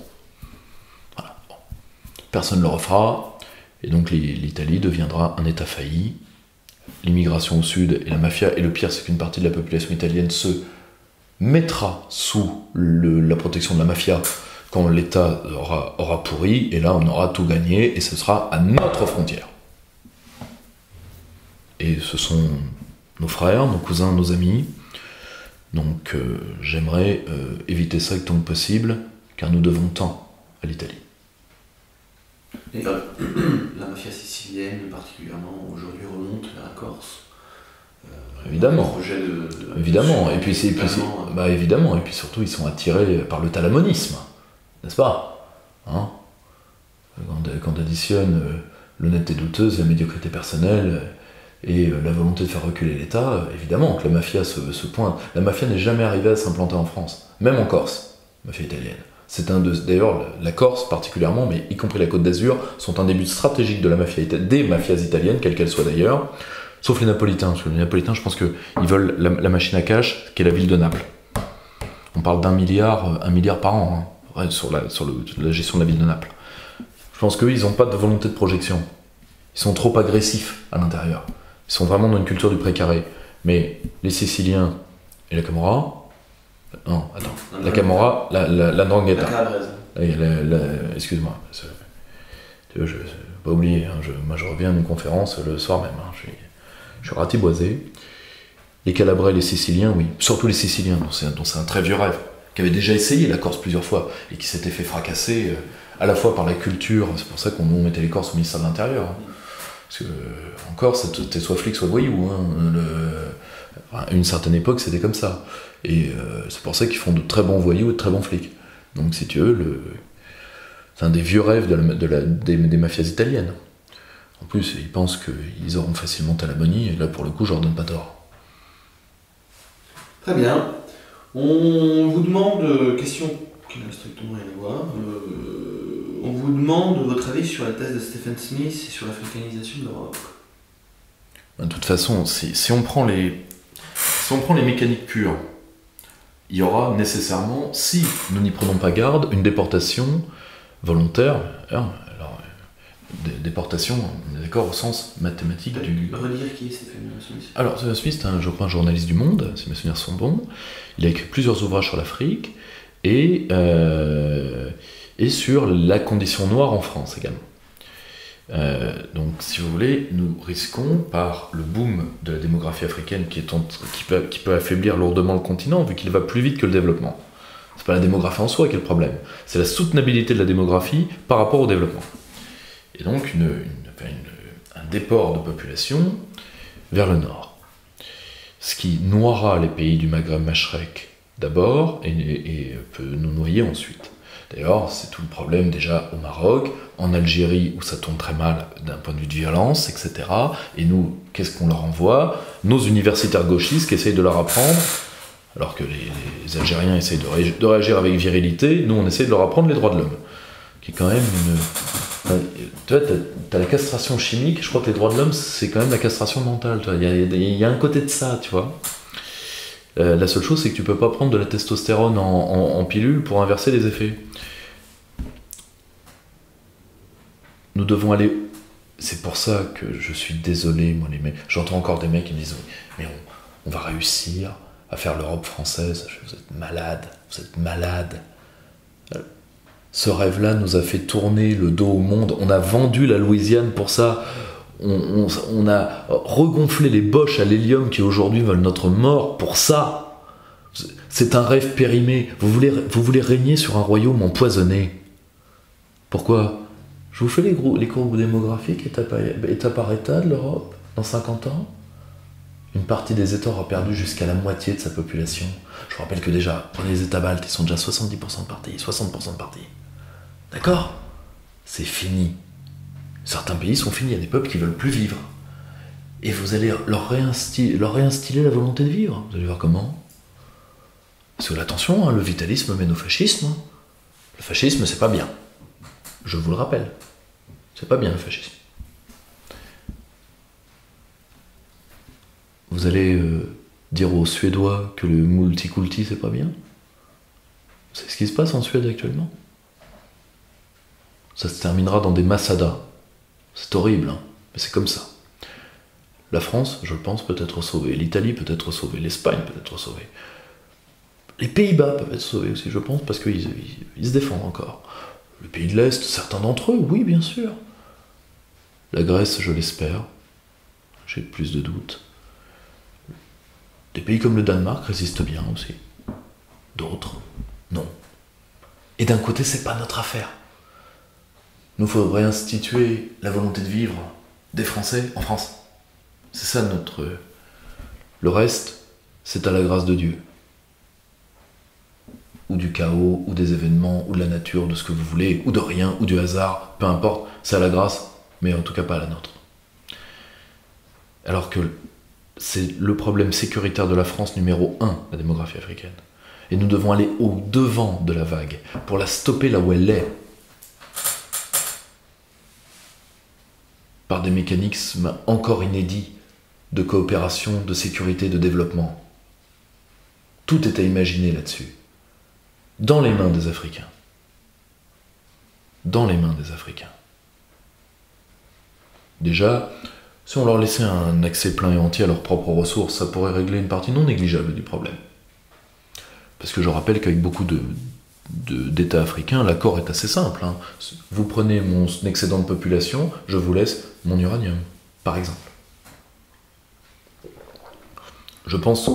Voilà. Bon. Personne ne le refera, et donc l'Italie deviendra un État failli. L'immigration au sud et la mafia, et le pire, c'est qu'une partie de la population italienne se mettra sous la protection de la mafia quand l'État aura pourri, et là on aura tout gagné, et ce sera à notre frontière. Et ce sont nos frères, nos cousins, nos amis, donc j'aimerais éviter ça autant que possible, car nous devons tant à l'Italie. Et la mafia sicilienne, particulièrement, aujourd'hui remonte vers la Corse. Évidemment. Évidemment. Et puis évidemment. Et puis surtout, ils sont attirés par le talamonisme, n'est-ce pas? Hein, quand on additionne l'honnêteté douteuse, la médiocrité personnelle et la volonté de faire reculer l'État, évidemment que la mafia se pointe. La mafia n'est jamais arrivée à s'implanter en France, même en Corse, mafia italienne. D'ailleurs, la Corse particulièrement, mais y compris la Côte d'Azur, sont un début stratégique de des mafias italiennes, quelles qu'elles soient d'ailleurs. Sauf les Napolitains, parce que les Napolitains, je pense qu'ils veulent la machine à cash, qui est la ville de Naples. On parle d'1 milliard par an, hein, sur la gestion de la ville de Naples. Je pense qu'eux, ils n'ont pas de volonté de projection. Ils sont trop agressifs à l'intérieur. Ils sont vraiment dans une culture du précaré. Mais les Siciliens et la Camorra... Non, attends. La Camorra, la Ndrangheta. Excuse-moi. Je n'ai pas oublié. Hein, moi, je reviens d'une conférence le soir même. Hein, je suis ratiboisé. Les Calabrais et les Siciliens, oui. Surtout les Siciliens, dont c'est un très vieux rêve. Qui avait déjà essayé la Corse plusieurs fois. Et qui s'était fait fracasser à la fois par la culture. C'est pour ça qu'on mettait les Corses au ministère de l'Intérieur. Hein. Parce que, en Corse, t'es soit flic, soit voyou. Hein. À une certaine époque, c'était comme ça. Et c'est pour ça qu'ils font de très bons voyous et de très bons flics. Donc, si tu veux, c'est un des vieux rêves des mafias italiennes. En plus, ils pensent qu'ils auront facilement Talamoni, et là, pour le coup, je leur donne pas tort. Très bien. On vous demande, question qui n'a strictement rien à voir, on vous demande votre avis sur la thèse de Stephen Smith et sur l'africanisation de l'Europe. De toute façon, si on prend les mécaniques pures, il y aura nécessairement, si nous n'y prenons pas garde, une déportation volontaire. Alors, déportation, on est d'accord, au sens mathématique du... Redire qui est Stephen Smith. Alors, Stephen Smith, c'est un journaliste du Monde, si mes souvenirs sont bons. Il a écrit plusieurs ouvrages sur l'Afrique et sur la condition noire en France également. Donc, si vous voulez, nous risquons, par le boom de la démographie africaine qui peut affaiblir lourdement le continent, vu qu'il va plus vite que le développement. C'est pas la démographie en soi qui est le problème, c'est la soutenabilité de la démographie par rapport au développement. Et donc, un déport de population vers le nord. Ce qui noiera les pays du Maghreb Machrek d'abord et peut nous noyer ensuite. D'ailleurs, c'est tout le problème déjà au Maroc, en Algérie où ça tourne très mal d'un point de vue de violence, etc. Et nous, qu'est-ce qu'on leur envoie? Nos universitaires gauchistes qui essayent de leur apprendre, alors que les Algériens essayent de réagir avec virilité, nous on essaie de leur apprendre les droits de l'homme. Qui est quand même une... Tu vois, t'as la castration chimique, je crois que les droits de l'homme, c'est quand même la castration mentale. Il y a un côté de ça, tu vois. La seule chose, c'est que tu peux pas prendre de la testostérone en pilule pour inverser les effets. Nous devons aller... C'est pour ça que je suis désolé, moi, les mecs. J'entends encore des mecs qui me disent « Mais on va réussir à faire l'Europe française. Vous êtes malade, vous êtes malade. » Ce rêve-là nous a fait tourner le dos au monde. On a vendu la Louisiane pour ça. On a regonflé les boches à l'hélium qui aujourd'hui veulent notre mort pour ça. C'est un rêve périmé. Vous voulez régner sur un royaume empoisonné. Pourquoi? Je vous fais les courbes démographiques état par état de l'Europe dans 50 ans. Une partie des États aura perdu jusqu'à la moitié de sa population. Je vous rappelle que déjà, prenez les États baltes, ils sont déjà 70% de partis, 60% de partis. D'accord? C'est fini. Certains pays sont finis, il y a des peuples qui ne veulent plus vivre. Et vous allez leur réinstiller la volonté de vivre. Vous allez voir comment? Parce que attention, hein, le vitalisme mène au fascisme. Le fascisme, c'est pas bien. Je vous le rappelle. C'est pas bien le fascisme. Vous allez dire aux Suédois que le multiculti, c'est pas bien? C'est ce qui se passe en Suède actuellement. Ça se terminera dans des massadas. C'est horrible, hein, mais c'est comme ça. La France, je pense, peut être sauvée. L'Italie peut être sauvée. L'Espagne peut être sauvée. Les Pays-Bas peuvent être sauvés aussi, je pense, parce qu'ils se défendent encore. Le pays de l'Est, certains d'entre eux, oui, bien sûr. La Grèce, je l'espère. J'ai plus de doutes. Des pays comme le Danemark résistent bien aussi. D'autres, non. Et d'un côté, c'est pas notre affaire. Nous, il faut réinstituer la volonté de vivre des Français en France. C'est ça notre... Le reste, c'est à la grâce de Dieu. Ou du chaos, ou des événements, ou de la nature, de ce que vous voulez, ou de rien, ou du hasard, peu importe, c'est à la grâce, mais en tout cas pas à la nôtre. Alors que c'est le problème sécuritaire de la France numéro 1, la démographie africaine. Et nous devons aller au devant de la vague, pour la stopper là où elle est. Par des mécanismes encore inédits, de coopération, de sécurité, de développement. Tout était imaginé là-dessus. Dans les mains des Africains. Dans les mains des Africains. Déjà, si on leur laissait un accès plein et entier à leurs propres ressources, ça pourrait régler une partie non négligeable du problème. Parce que je rappelle qu'avec beaucoup d'États africains, l'accord est assez simple. Hein. Vous prenez mon excédent de population, je vous laisse mon uranium, par exemple. Je pense,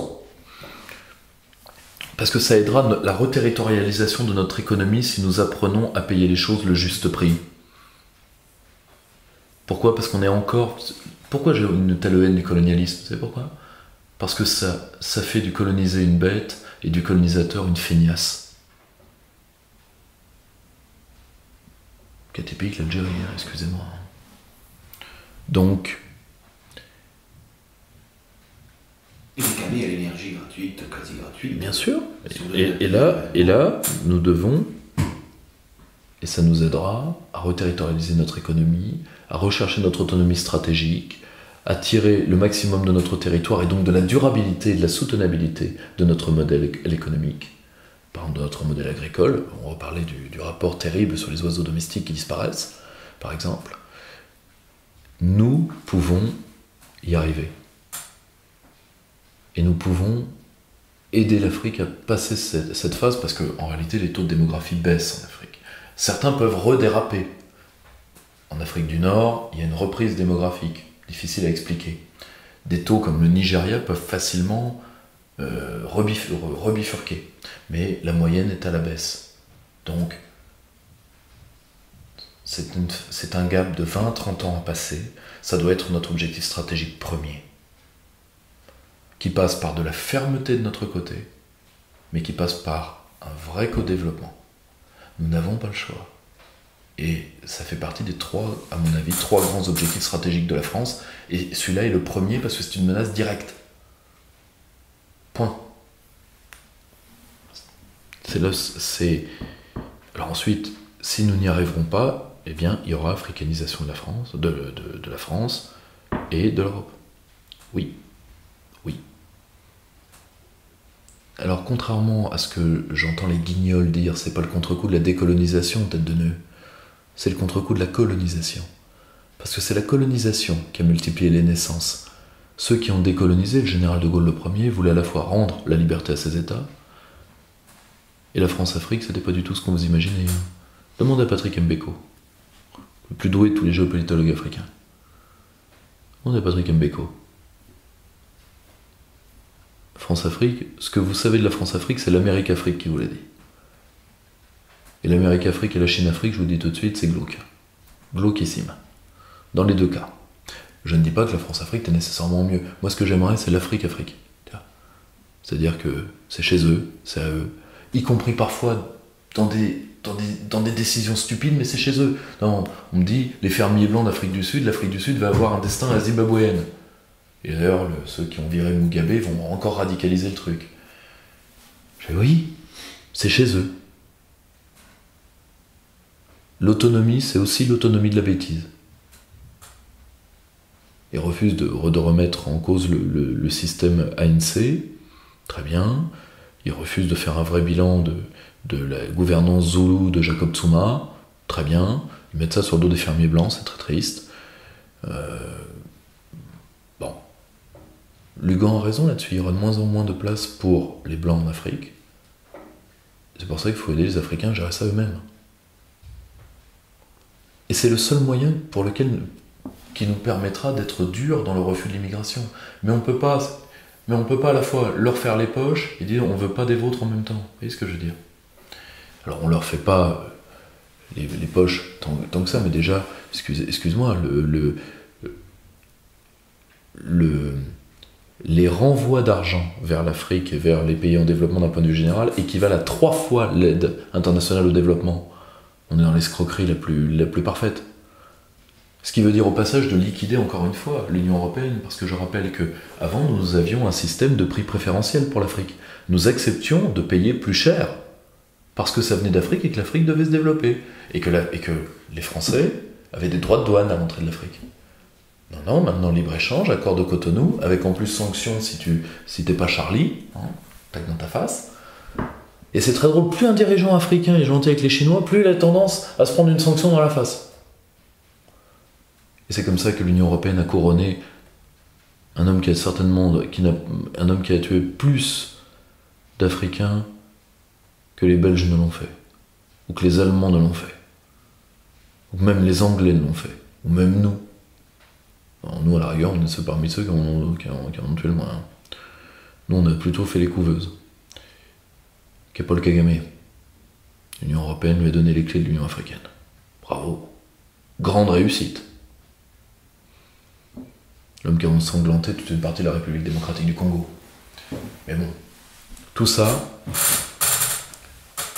parce que ça aidera la reterritorialisation de notre économie si nous apprenons à payer les choses le juste prix. Pourquoi ? Parce qu'on est encore... Pourquoi j'ai une telle haine du colonialisme ? Vous savez pourquoi ? Parce que ça fait du colonisé une bête et du colonisateur une feignasse. Cas typique l'Algérie, hein, excusez-moi. Donc... Et vous gagnez à l'énergie gratuite, quasi gratuite. Bien sûr. Et là, nous devons, et ça nous aidera à reterritorialiser notre économie, à rechercher notre autonomie stratégique, à tirer le maximum de notre territoire et donc de la durabilité et de la soutenabilité de notre modèle économique. Par exemple, de notre modèle agricole, on reparlait du rapport terrible sur les oiseaux domestiques qui disparaissent, par exemple. Nous pouvons y arriver. Et nous pouvons aider l'Afrique à passer cette phase parce qu'en réalité, les taux de démographie baissent en Afrique. Certains peuvent redéraper. En Afrique du Nord, il y a une reprise démographique, difficile à expliquer. Des taux comme le Nigeria peuvent facilement rebifurquer. Mais la moyenne est à la baisse. Donc, c'est un gap de 20-30 ans à passer. Ça doit être notre objectif stratégique premier. Qui passe par de la fermeté de notre côté, mais qui passe par un vrai co-développement. Nous n'avons pas le choix. Et ça fait partie des à mon avis, trois grands objectifs stratégiques de la France, et celui-là est le premier parce que c'est une menace directe. Point. Alors ensuite, si nous n'y arriverons pas, eh bien, il y aura africanisation de la France, de la France et de l'Europe. Oui. Oui. Alors, contrairement à ce que j'entends les guignols dire, c'est pas le contre-coup de la décolonisation, tête de nœud, c'est le contre-coup de la colonisation. Parce que c'est la colonisation qui a multiplié les naissances. Ceux qui ont décolonisé, le général de Gaulle le premier, voulait à la fois rendre la liberté à ses États, et la France-Afrique, c'était pas du tout ce qu'on vous imaginez. Demandez à Patrick Mbeko, le plus doué de tous les géopolitologues africains. Demandez à Patrick Mbeko. France-Afrique, ce que vous savez de la France-Afrique, c'est l'Amérique-Afrique qui vous l'a dit. Et l'Amérique-Afrique et la Chine-Afrique, je vous dis tout de suite, c'est glauque. Glauquissime. Dans les deux cas. Je ne dis pas que la France-Afrique est nécessairement mieux. Moi, ce que j'aimerais, c'est l'Afrique-Afrique. C'est-à-dire que c'est chez eux, c'est à eux. Y compris parfois dans des décisions stupides, mais c'est chez eux. Non, on me dit, les fermiers blancs l'Afrique du Sud va avoir un destin à la zimbabwéenne. Et d'ailleurs, ceux qui ont viré Mugabe vont encore radicaliser le truc. Je dis oui, c'est chez eux. L'autonomie, c'est aussi l'autonomie de la bêtise. Ils refusent de remettre en cause le système ANC, très bien. Ils refusent de faire un vrai bilan de la gouvernance zoulou de Jacob Zuma, très bien. Ils mettent ça sur le dos des fermiers blancs, c'est très triste. Bon. Lugan a raison là-dessus, il y aura de moins en moins de place pour les blancs en Afrique. C'est pour ça qu'il faut aider les Africains à gérer ça eux-mêmes. Et c'est le seul moyen qui nous permettra d'être durs dans le refus de l'immigration. Mais on peut pas à la fois leur faire les poches et dire on veut pas des vôtres en même temps. Vous voyez ce que je veux dire ? Alors on leur fait pas les poches tant que ça, mais déjà, excuse-moi, les renvois d'argent vers l'Afrique et vers les pays en développement d'un point de vue général équivalent à 3 fois l'aide internationale au développement. On est dans l'escroquerie la plus parfaite. Ce qui veut dire au passage de liquider encore une fois l'Union Européenne, parce que je rappelle qu'avant nous avions un système de prix préférentiel pour l'Afrique. Nous acceptions de payer plus cher, parce que ça venait d'Afrique et que l'Afrique devait se développer, et que les Français avaient des droits de douane à l'entrée de l'Afrique. Non, maintenant libre-échange, accord de Cotonou, avec en plus sanctions si t'es pas Charlie, hein, tac dans ta face. Et c'est très drôle, plus un dirigeant africain est gentil avec les Chinois, plus il a tendance à se prendre une sanction dans la face. Et c'est comme ça que l'Union Européenne a couronné un homme qui a tué plus d'Africains que les Belges ne l'ont fait, ou que les Allemands ne l'ont fait, ou que même les Anglais ne l'ont fait, ou même nous. Alors nous, à la rigueur, on est parmi ceux qui en ont tué le moins. Hein. Nous, on a plutôt fait les couveuses. Qu'est Paul Kagame. L'Union Européenne lui a donné les clés de l'Union Africaine. Bravo. Grande réussite. L'homme qui a ensanglanté toute une partie de la République démocratique du Congo. Mais bon, tout ça,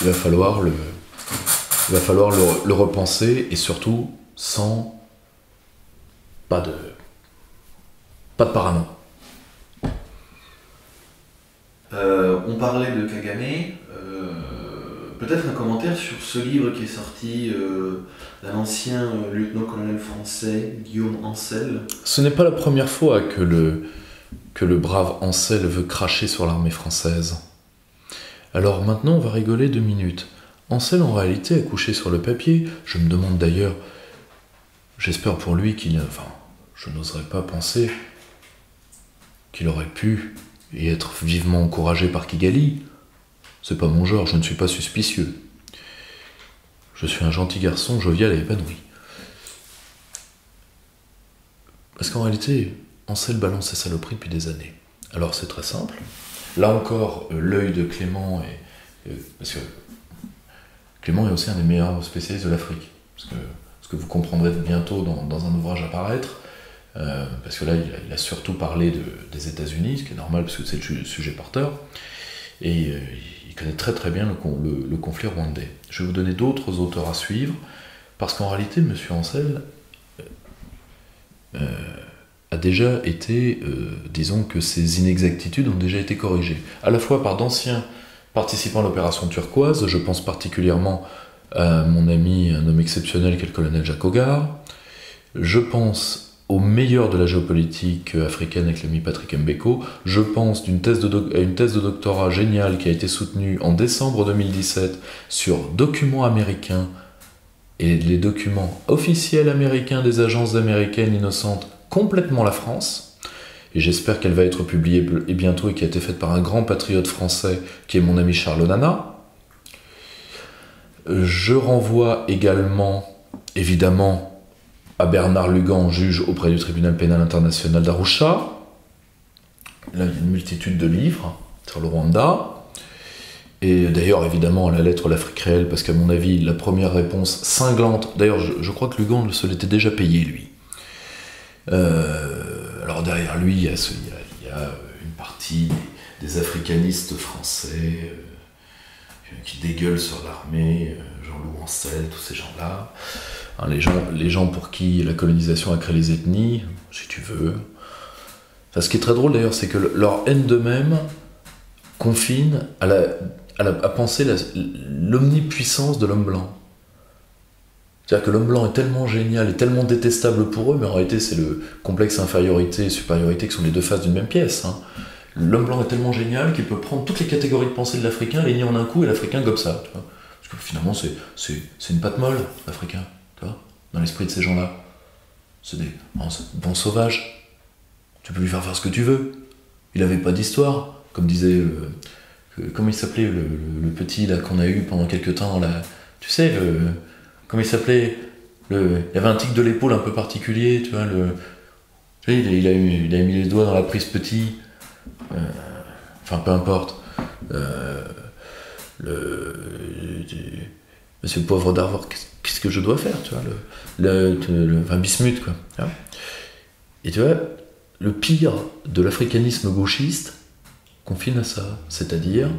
il va falloir le repenser, et surtout sans pas de parano. On parlait de Kagame, peut-être un commentaire sur ce livre qui est sorti d'un ancien lieutenant-colonel français, Guillaume Ancel. Ce n'est pas la première fois que le brave Ancel veut cracher sur l'armée française. Alors maintenant, on va rigoler 2 minutes. Ancel, en réalité, a couché sur le papier. Je me demande d'ailleurs, j'espère pour lui je n'oserais pas penser qu'il aurait pu y être vivement encouragé par Kigali. C'est pas mon genre, je ne suis pas suspicieux. Je suis un gentil garçon, jovial et épanoui. Parce qu'en réalité, Ancel balance ses saloperies depuis des années. Alors c'est très simple. Là encore, l'œil de Clément parce que Clément est aussi un des meilleurs spécialistes de l'Afrique. Ce que vous comprendrez bientôt dans un ouvrage à paraître. Parce que là, il a surtout parlé des États-Unis, ce qui est normal parce que c'est le sujet porteur. Et il connaît très très bien le conflit rwandais. Je vais vous donner d'autres auteurs à suivre, parce qu'en réalité, M. Ancel a déjà été, disons que ses inexactitudes ont déjà été corrigées, à la fois par d'anciens participants à l'opération turquoise. Je pense particulièrement à mon ami, un homme exceptionnel qu'est le colonel Jacques Hogar. Je pense au meilleur de la géopolitique africaine avec l'ami Patrick Mbeko. Je pense à une thèse de doctorat géniale qui a été soutenue en décembre 2017 sur documents américains et les documents officiels américains des agences américaines innocentes complètement la France. Et j'espère qu'elle va être publiée bientôt, et qui a été faite par un grand patriote français qui est mon ami Charles Onana. Je renvoie également, évidemment, à Bernard Lugan, juge auprès du tribunal pénal international d'Arusha. Là, il y a une multitude de livres sur le Rwanda. Et d'ailleurs, évidemment, à la lettre L'Afrique réelle, parce qu'à mon avis, la première réponse cinglante... D'ailleurs, je crois que Lugan se l'était déjà payé, lui. Alors derrière lui, il y a une partie des africanistes français qui dégueulent sur l'armée, Jean-Loup Ancel, tous ces gens-là. Hein, les gens pour qui la colonisation a créé les ethnies, si tu veux. Enfin, ce qui est très drôle d'ailleurs, c'est que leur haine d'eux-mêmes confine à penser l'omnipuissance de l'homme blanc. C'est-à-dire que l'homme blanc est tellement génial et tellement détestable pour eux, mais en réalité c'est le complexe infériorité et supériorité qui sont les deux faces d'une même pièce. Hein. L'homme blanc est tellement génial qu'il peut prendre toutes les catégories de pensée de l'Africain, les nier en un coup, et l'Africain gobe ça. Tu vois. Parce que finalement c'est une patte molle, l'Africain, tu vois, dans l'esprit de ces gens-là. C'est des bons sauvages. Tu peux lui faire ce que tu veux. Il avait pas d'histoire, comme disait... comment il s'appelait le petit là qu'on a eu pendant quelques temps là, tu sais, comment il s'appelait, il y avait un tic de l'épaule un peu particulier, tu vois, tu sais, il a mis les doigts dans la prise petit, enfin peu importe, monsieur pauvre d'Arvor, qu'est-ce que je dois faire, tu vois, enfin bismuth quoi, tu vois. Et tu vois, le pire de l'africanisme gauchiste confine à ça, c'est-à-dire,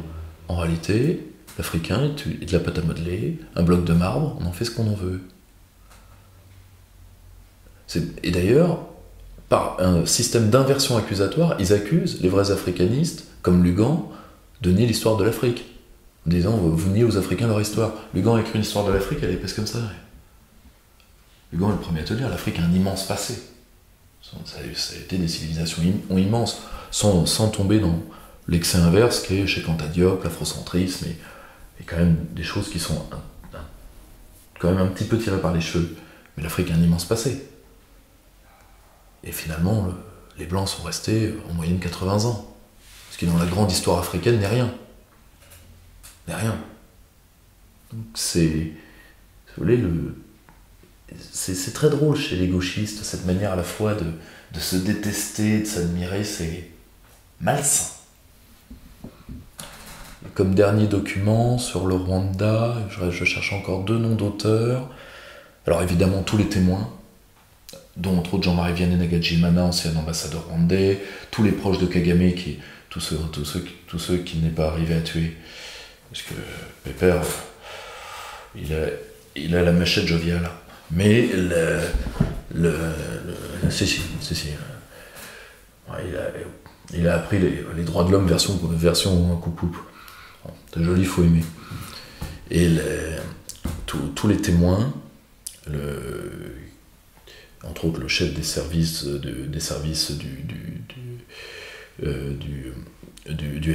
en réalité, l'Africain est de la pâte à modeler, un bloc de marbre, on en fait ce qu'on en veut. Et d'ailleurs, par un système d'inversion accusatoire, ils accusent les vrais africanistes, comme Lugan, de nier l'histoire de l'Afrique, en disant, vous niez aux Africains leur histoire. Lugan a écrit une histoire de l'Afrique, elle est épaisse comme ça. Lugan est le premier à te dire, l'Afrique a un immense passé. Ça a été des civilisations immenses, sans tomber dans l'excès inverse qui est chez Anta Diop, l'afrocentrisme, et quand même des choses qui sont quand même un petit peu tirées par les cheveux. Mais l'Afrique a un immense passé. Et finalement, les Blancs sont restés en moyenne 80 ans. Ce qui, dans la grande histoire africaine, n'est rien. N'est rien. Donc c'est... Vous voulez, c'est très drôle chez les gauchistes, cette manière à la fois de se détester, de s'admirer, c'est malsain. Et comme dernier document sur le Rwanda, je cherche encore 2 noms d'auteurs. Alors évidemment tous les témoins, dont entre autres Jean-Marie Vianney Nagajimana, ancien ambassadeur rwandais, tous les proches de Kagame, tous ceux qu'il n'est pas arrivé à tuer. Parce que Pépère, il a la machette joviale. Mais si. Il a appris les droits de l'homme version coupe. C'est joli, il faut aimer. Et tous les témoins, entre autres le chef des services du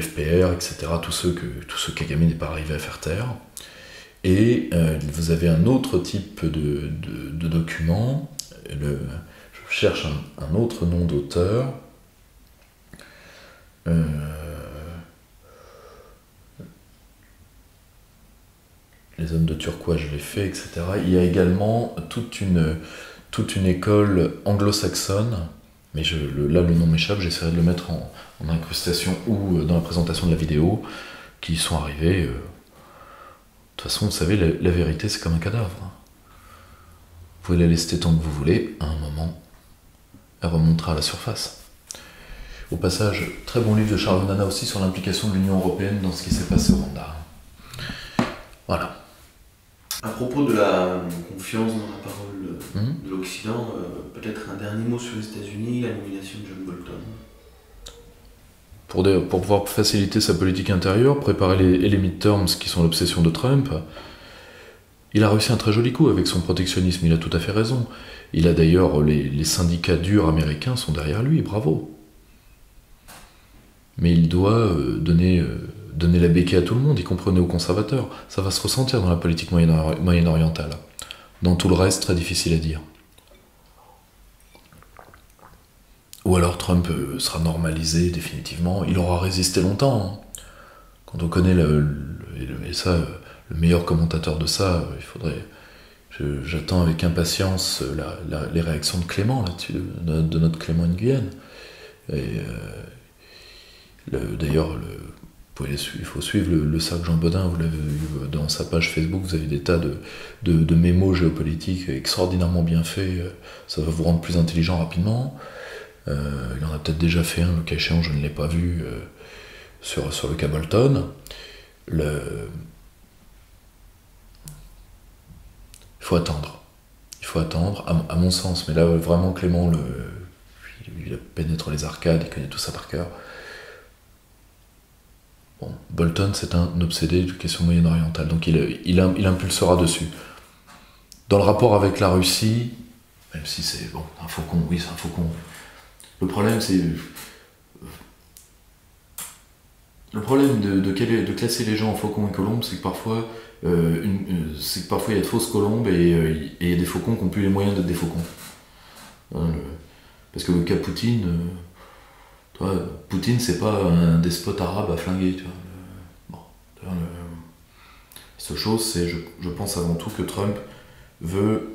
FPR, etc., tous ceux que Kagame n'est pas arrivé à faire taire. Et vous avez un autre type de document, je cherche un autre nom d'auteur, les hommes de turquoise, je l'ai fait, etc. Il y a également toute une école anglo-saxonne, mais là le nom m'échappe, j'essaierai de le mettre en incrustation ou dans la présentation de la vidéo, qui sont arrivés. De toute façon, vous savez, la vérité, c'est comme un cadavre. Vous pouvez la laisser tant que vous voulez, à un moment, elle remontera à la surface. Au passage, très bon livre de Charles Nana aussi sur l'implication de l'Union européenne dans ce qui s'est passé au Rwanda. Voilà. À propos de la confiance dans la parole de l'Occident, peut-être un dernier mot sur les États-Unis, la nomination de John Bolton. Pour pouvoir faciliter sa politique intérieure, préparer les midterms qui sont l'obsession de Trump, il a réussi un très joli coup avec son protectionnisme, il a tout à fait raison. Il a d'ailleurs, les syndicats durs américains sont derrière lui, bravo. Mais il doit donner la béquille à tout le monde, y compris aux conservateurs. Ça va se ressentir dans la politique moyen-orientale. Dans tout le reste, très difficile à dire. Ou alors Trump sera normalisé définitivement. Il aura résisté longtemps. Quand on connaît le meilleur commentateur de ça, il faudrait... J'attends avec impatience les réactions de Clément là-dessus, de notre Clément Nguyen. Et d'ailleurs, il faut suivre le Cercle Jean Bodin, vous l'avez vu dans sa page Facebook, vous avez des tas de mémos géopolitiques extraordinairement bien faits, ça va vous rendre plus intelligent rapidement. Il en a peut-être déjà fait un, le cas échéant, je ne l'ai pas vu, sur le cas Bolton. Il faut attendre, à mon sens, mais là vraiment Clément, il pénètre les arcades, il connaît tout ça par cœur. Bon, Bolton, c'est un obsédé de questions moyen-orientales, donc il impulsera dessus. Dans le rapport avec la Russie, même si c'est un faucon, oui, c'est un faucon. Le problème, c'est... Le problème de classer les gens en faucons et colombes, c'est que parfois, il y a de fausses colombes et il y a des faucons qui n'ont plus les moyens d'être des faucons. Parce que le cas Poutine... Poutine, c'est pas un despote arabe à flinguer, tu vois. La seule chose, c'est, je pense avant tout que Trump veut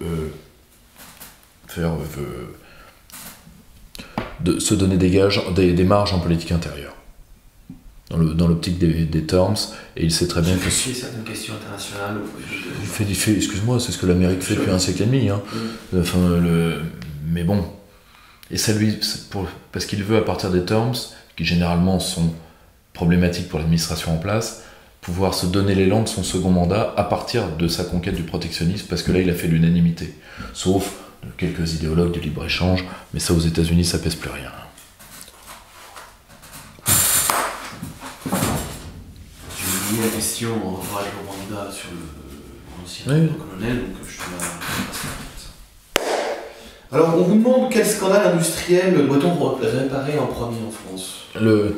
se donner des marges en politique intérieure, dans l'optique des terms, et il sait très bien que... C'est certaines questions internationales. Excuse-moi, c'est ce que l'Amérique fait depuis un siècle et demi. Hein. Mais bon... Et ça lui, parce qu'il veut, à partir des terms, qui généralement sont problématiques pour l'administration en place, pouvoir se donner l'élan de son second mandat à partir de sa conquête du protectionnisme, parce que là, il a fait l'unanimité. Sauf quelques idéologues du libre-échange, mais ça, aux États-Unis, ça pèse plus rien. Je vais lier la question en rapport avec le Rwanda sur l'ancien colonel, donc je te la passe. Alors, on vous demande quel scandale industriel doit-on réparer en premier en France?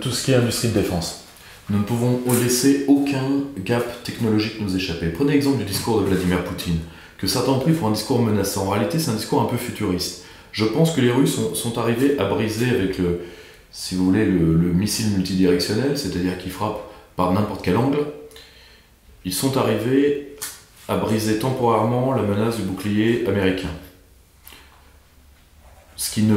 Tout ce qui est industrie de défense. Nous ne pouvons laisser aucun gap technologique nous échapper. Prenez l'exemple du discours de Vladimir Poutine, que certains ont pris pour un discours menaçant. En réalité, c'est un discours un peu futuriste. Je pense que les Russes sont arrivés à briser avec si vous voulez, le missile multidirectionnel, c'est-à-dire qui frappe par n'importe quel angle. Ils sont arrivés à briser temporairement la menace du bouclier américain. Ce qui ne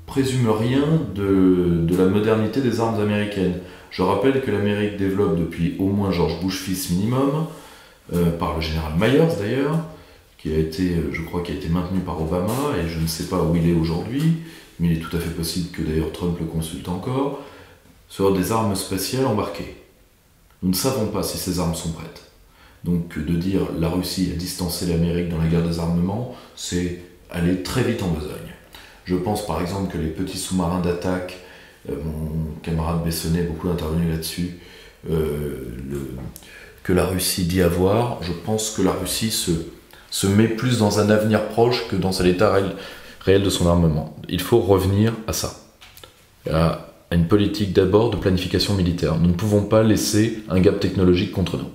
présume rien de la modernité des armes américaines. Je rappelle que l'Amérique développe depuis au moins George Bush fils minimum, par le général Myers d'ailleurs, je crois, qui a été maintenu par Obama, et je ne sais pas où il est aujourd'hui, mais il est tout à fait possible que d'ailleurs Trump le consulte encore, sur des armes spatiales embarquées. Nous ne savons pas si ces armes sont prêtes. Donc de dire la Russie a distancé l'Amérique dans la guerre des armements, c'est aller très vite en besogne. Je pense par exemple que les petits sous-marins d'attaque, mon camarade Bessonnet a beaucoup intervenu là-dessus, que la Russie dit avoir, je pense que la Russie se met plus dans un avenir proche que dans l'état réel de son armement. Il faut revenir à ça, à une politique d'abord de planification militaire. Nous ne pouvons pas laisser un gap technologique contre nous.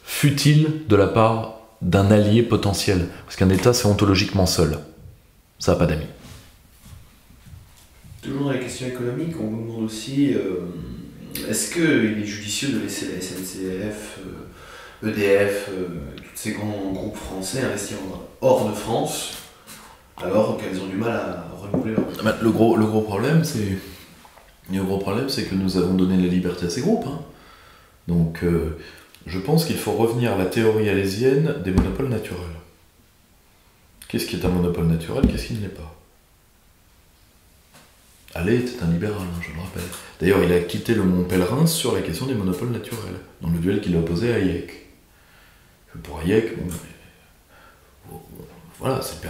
Fut-il de la part d'un allié potentiel, parce qu'un État c'est ontologiquement seul, ça n'a pas d'amis. Toujours dans les questions économiques, on vous demande aussi est-ce qu'il est judicieux de laisser la SNCF, EDF, tous ces grands groupes français investir hors de France alors qu'elles ont du mal à renouveler leur... Le gros problème, c'est que nous avons donné la liberté à ces groupes. Donc, je pense qu'il faut revenir à la théorie alésienne des monopoles naturels. Qu'est-ce qui est un monopole naturel, qu'est-ce qui ne l'est pas? Allais était un libéral, je le rappelle. D'ailleurs, il a quitté le Mont Pèlerin sur la question des monopoles naturels, dans le duel qu'il a opposé à Hayek. Pour Hayek, voilà, c'est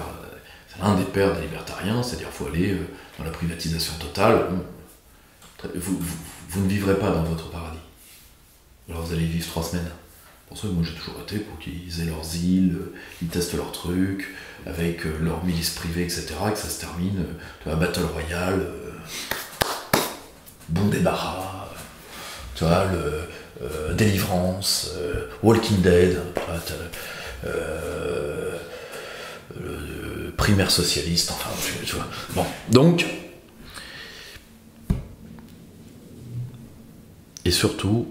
l'un des pères des libertariens, c'est-à-dire qu'il faut aller dans la privatisation totale. Vous ne vivrez pas dans votre paradis. Alors vous allez vivre 3 semaines. Pour ça, moi j'ai toujours été pour qu'ils aient leurs îles, ils testent leurs trucs, avec leurs milices privées, etc., que ça se termine, Battle Royale, bon débarras, tu vois, Délivrance, Walking Dead, primaire socialiste, enfin, tu vois. Bon, donc, et surtout,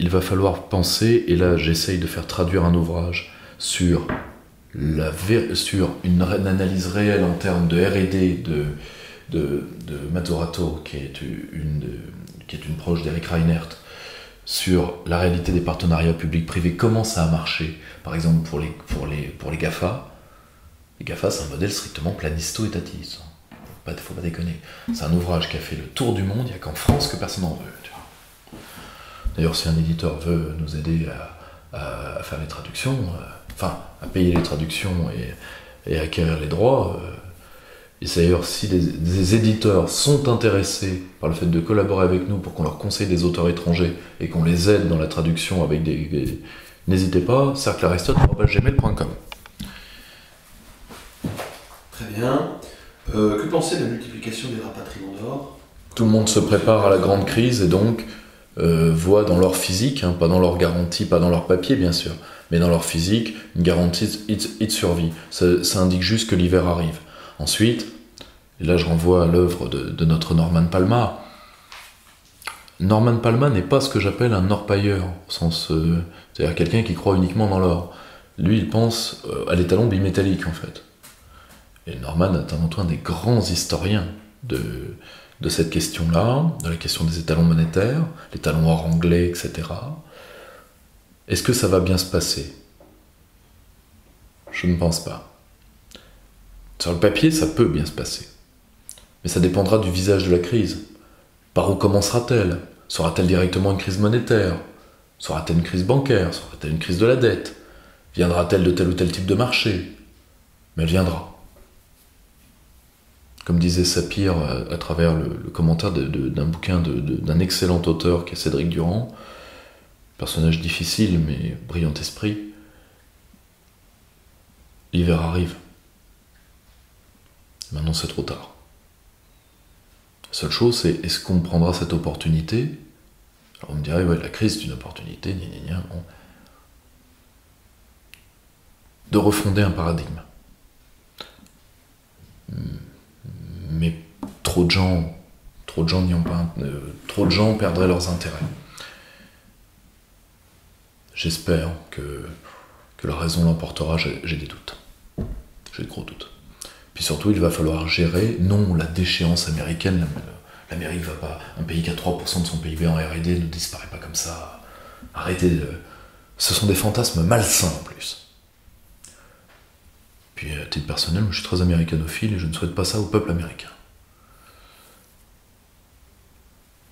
il va falloir penser, et là j'essaye de faire traduire un ouvrage sur une analyse réelle en termes de R&D de Mazzorato, qui est une proche d'Eric Reinert, sur la réalité des partenariats publics-privés, comment ça a marché, par exemple pour les GAFA. Les GAFA, c'est un modèle strictement planisto-étatiste. Faut pas déconner. C'est un ouvrage qui a fait le tour du monde, il n'y a qu'en France que personne n'en veut. Tu vois. D'ailleurs, si un éditeur veut nous aider à faire les traductions, à payer les traductions et acquérir les droits, et d'ailleurs, si des éditeurs sont intéressés par le fait de collaborer avec nous pour qu'on leur conseille des auteurs étrangers et qu'on les aide dans la traduction avec n'hésitez pas, cerclearistote@gmail.com. Très bien. Que pensez de la multiplication des rapatriements d'or? Tout le monde se prépare à la grande crise et donc voit dans leur physique, pas dans leur garantie, pas dans leur papier bien sûr, mais dans leur physique, une garantie de survie. Ça indique juste que l'hiver arrive. Ensuite, et là je renvoie à l'œuvre de notre Norman Palma. Norman Palma n'est pas ce que j'appelle un orpailleur, au sens, c'est-à-dire quelqu'un qui croit uniquement dans l'or. Lui, il pense à l'étalon bimétallique en fait. Et Norman est avant tout un des grands historiens de cette question-là, de la question des étalons monétaires, les talons or anglais, etc. Est-ce que ça va bien se passer? Je ne pense pas. Sur le papier, ça peut bien se passer. Mais ça dépendra du visage de la crise. Par où commencera-t-elle? Sera-t-elle directement une crise monétaire? Sera-t-elle une crise bancaire? Sera-t-elle une crise de la dette? Viendra-t-elle de tel ou tel type de marché? Mais elle viendra. Comme disait Sapir à travers le commentaire d'un bouquin d'un excellent auteur qui est Cédric Durand, personnage difficile mais brillant esprit, l'hiver arrive. Maintenant, c'est trop tard. La seule chose, c'est est-ce qu'on prendra cette opportunité? Alors, on me dirait, ouais, la crise, c'est une opportunité, gna gna gna, bon. De refonder un paradigme. Mais trop de gens n'y ont pas, trop de gens perdraient leurs intérêts. J'espère que la raison l'emportera, j'ai des doutes. J'ai de gros doutes. Puis surtout, il va falloir gérer, non, la déchéance américaine. L'Amérique va pas. Un pays qui a 3% de son PIB en R&D ne disparaît pas comme ça. Arrêtez. Ce sont des fantasmes malsains en plus. Puis à titre personnel, moi, je suis très américanophile et je ne souhaite pas ça au peuple américain.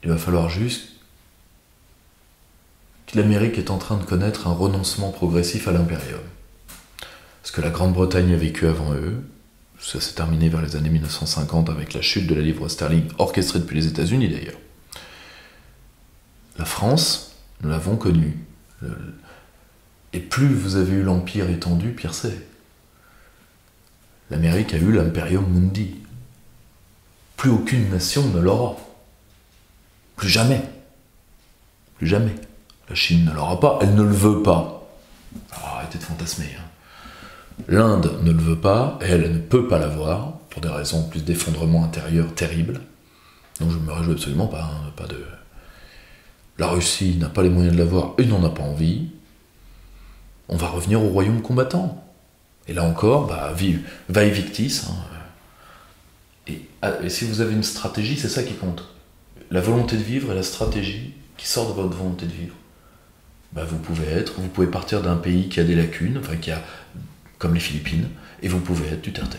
Il va falloir juste que l'Amérique est en train de connaître un renoncement progressif à l'impérium. Parce que la Grande-Bretagne a vécu avant eux, ça s'est terminé vers les années 1950 avec la chute de la livre sterling, orchestrée depuis les États-Unis d'ailleurs. La France, nous l'avons connue. Et plus vous avez eu l'empire étendu, pire c'est. L'Amérique a eu l'imperium mundi. Plus aucune nation ne l'aura. Plus jamais. Plus jamais. La Chine ne l'aura pas, elle ne le veut pas. Alors, arrêtez de fantasmer. L'Inde ne le veut pas, et elle ne peut pas l'avoir, pour des raisons plus d'effondrement intérieur terrible. Donc je ne me réjouis absolument pas. La Russie n'a pas les moyens de l'avoir et n'en a pas envie. On va revenir au royaume combattant. Et là encore, vae victis. Et si vous avez une stratégie, c'est ça qui compte. La volonté de vivre et la stratégie qui sort de votre volonté de vivre. Vous pouvez partir d'un pays qui a des lacunes, comme les Philippines, et vous pouvez être Duterte.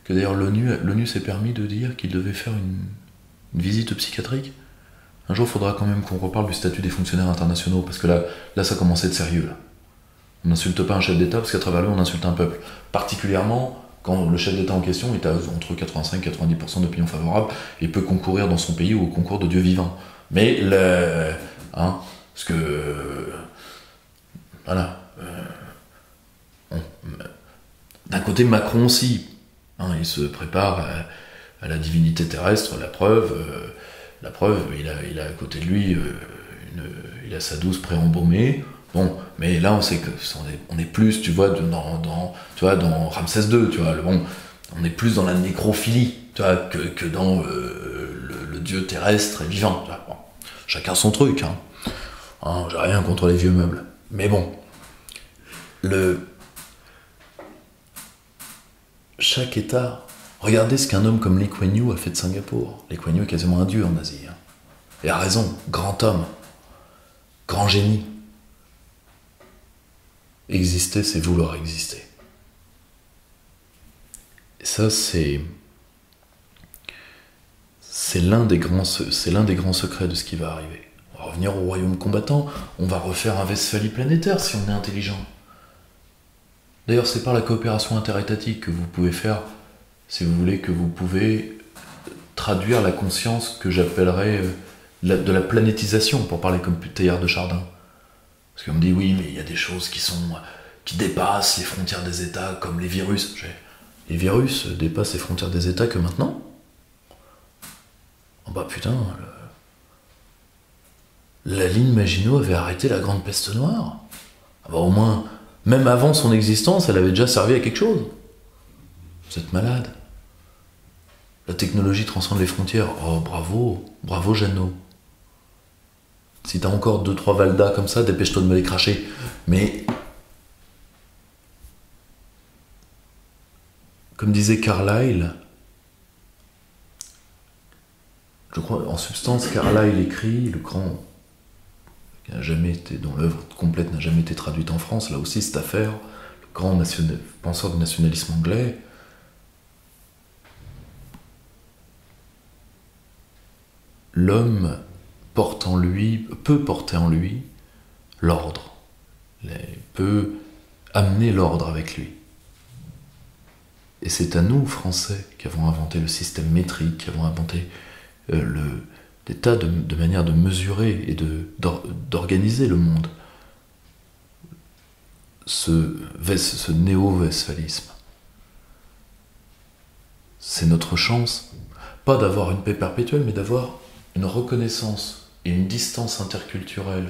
Que d'ailleurs l'ONU s'est permis de dire qu'il devait faire une visite psychiatrique. Un jour, il faudra quand même qu'on reparle du statut des fonctionnaires internationaux, parce que là ça commence à être sérieux. Là. On n'insulte pas un chef d'État, parce qu'à travers lui, on insulte un peuple. Particulièrement quand le chef d'État en question est à entre 85 et 90% d'opinion favorable, et peut concourir dans son pays au concours de Dieu vivant. Mais, parce que... Voilà. D'un côté, Macron aussi. Il se prépare à la divinité terrestre, la preuve, il a à côté de lui, il a sa douce préembaumée. Bon, mais là, on sait que on est plus, tu vois, dans Ramsès II, tu vois, on est plus dans la nécrophilie, tu vois, que dans le dieu terrestre et vivant. Tu vois. Bon, chacun son truc, j'ai rien contre les vieux meubles. Mais bon, chaque État... Regardez ce qu'un homme comme Lee Kuan Yew a fait de Singapour. Lee Kuan Yew est quasiment un dieu en Asie. Et a raison, grand homme, grand génie. Exister, c'est vouloir exister. Et ça, c'est l'un des grands secrets de ce qui va arriver. On va revenir au royaume combattant, on va refaire un Westphalie planétaire si on est intelligent. D'ailleurs, c'est par la coopération interétatique que vous pouvez faire, si vous voulez, que vous pouvez traduire la conscience que j'appellerais de la planétisation, pour parler comme Teilhard de Chardin. Parce qu'on me dit, oui, mais il y a des choses qui dépassent les frontières des États, comme les virus. Les virus dépassent les frontières des États que maintenant? Oh putain, la ligne Maginot avait arrêté la grande peste noire. Au moins, même avant son existence, elle avait déjà servi à quelque chose. Vous êtes malade. La technologie transcende les frontières. Oh, bravo Jeannot. Si t'as encore 2-3 Valda comme ça, dépêche-toi de me les cracher. Mais, comme disait Carlyle, je crois, en substance, Carlyle écrit, le grand, dont l'œuvre complète n'a jamais été traduite en France, là aussi cette affaire, le grand penseur du nationalisme anglais, l'homme peut porter en lui l'ordre, peut amener l'ordre avec lui. Et c'est à nous, Français, qui avons inventé le système métrique, qui avons inventé des tas de manières de mesurer et d'organiser le monde. Ce néo-westphalisme. c'est notre chance, pas d'avoir une paix perpétuelle, mais d'avoir une reconnaissance et une distance interculturelle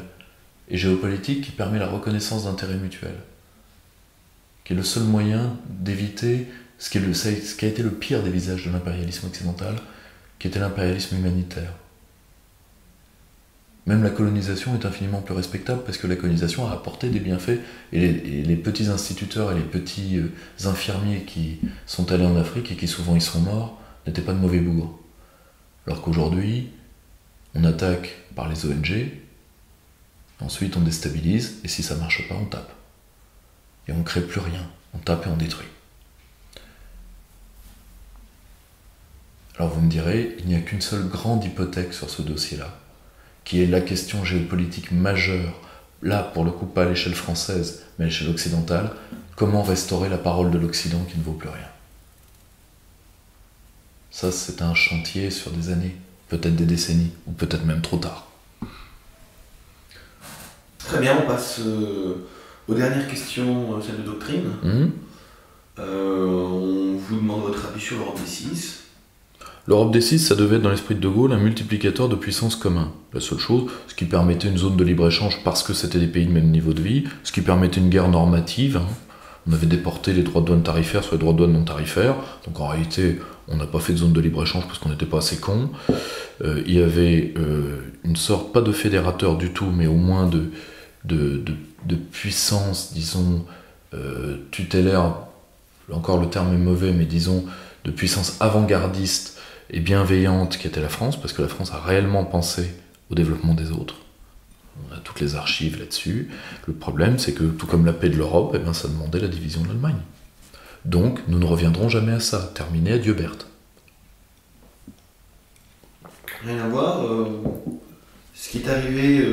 et géopolitique qui permet la reconnaissance d'intérêts mutuels, qui est le seul moyen d'éviter ce qui a été le pire des visages de l'impérialisme occidental, qui était l'impérialisme humanitaire. Même la colonisation est infiniment plus respectable parce que la colonisation a apporté des bienfaits et les petits instituteurs et les petits infirmiers qui sont allés en Afrique et qui souvent y sont morts n'étaient pas de mauvais bougres. Alors qu'aujourd'hui, on attaque par les ONG, ensuite on déstabilise et si ça marche pas, on tape. Et on ne crée plus rien, on tape et on détruit. Alors vous me direz, il n'y a qu'une seule grande hypothèque sur ce dossier-là, qui est la question géopolitique majeure, là pour le coup pas à l'échelle française, mais à l'échelle occidentale, comment restaurer la parole de l'Occident qui ne vaut plus rien. Ça c'est un chantier sur des années, peut-être des décennies, ou peut-être même trop tard. Très bien, on passe aux dernières questions, celles de doctrine. On vous demande votre avis sur l'Europe des six. L'Europe des six, ça devait être dans l'esprit de De Gaulle un multiplicateur de puissance commun. La seule chose, ce qui permettait une zone de libre-échange parce que c'était des pays de même niveau de vie, ce qui permettait une guerre normative. On avait déporté les droits de douane tarifaires sur les droits de douane non tarifaires, donc en réalité, on n'a pas fait de zone de libre-échange parce qu'on n'était pas assez cons. Il y avait une sorte, pas de fédérateur du tout, mais au moins de puissance, disons, tutélaire, encore le terme est mauvais, mais disons, de puissance avant-gardiste et bienveillante qui était la France, parce que la France a réellement pensé au développement des autres. On a toutes les archives là-dessus. Le problème, c'est que, tout comme la paix de l'Europe, eh bien, ça demandait la division de l'Allemagne. Donc, nous ne reviendrons jamais à ça. Terminé, adieu Berthe. Rien à voir. Ce qui est arrivé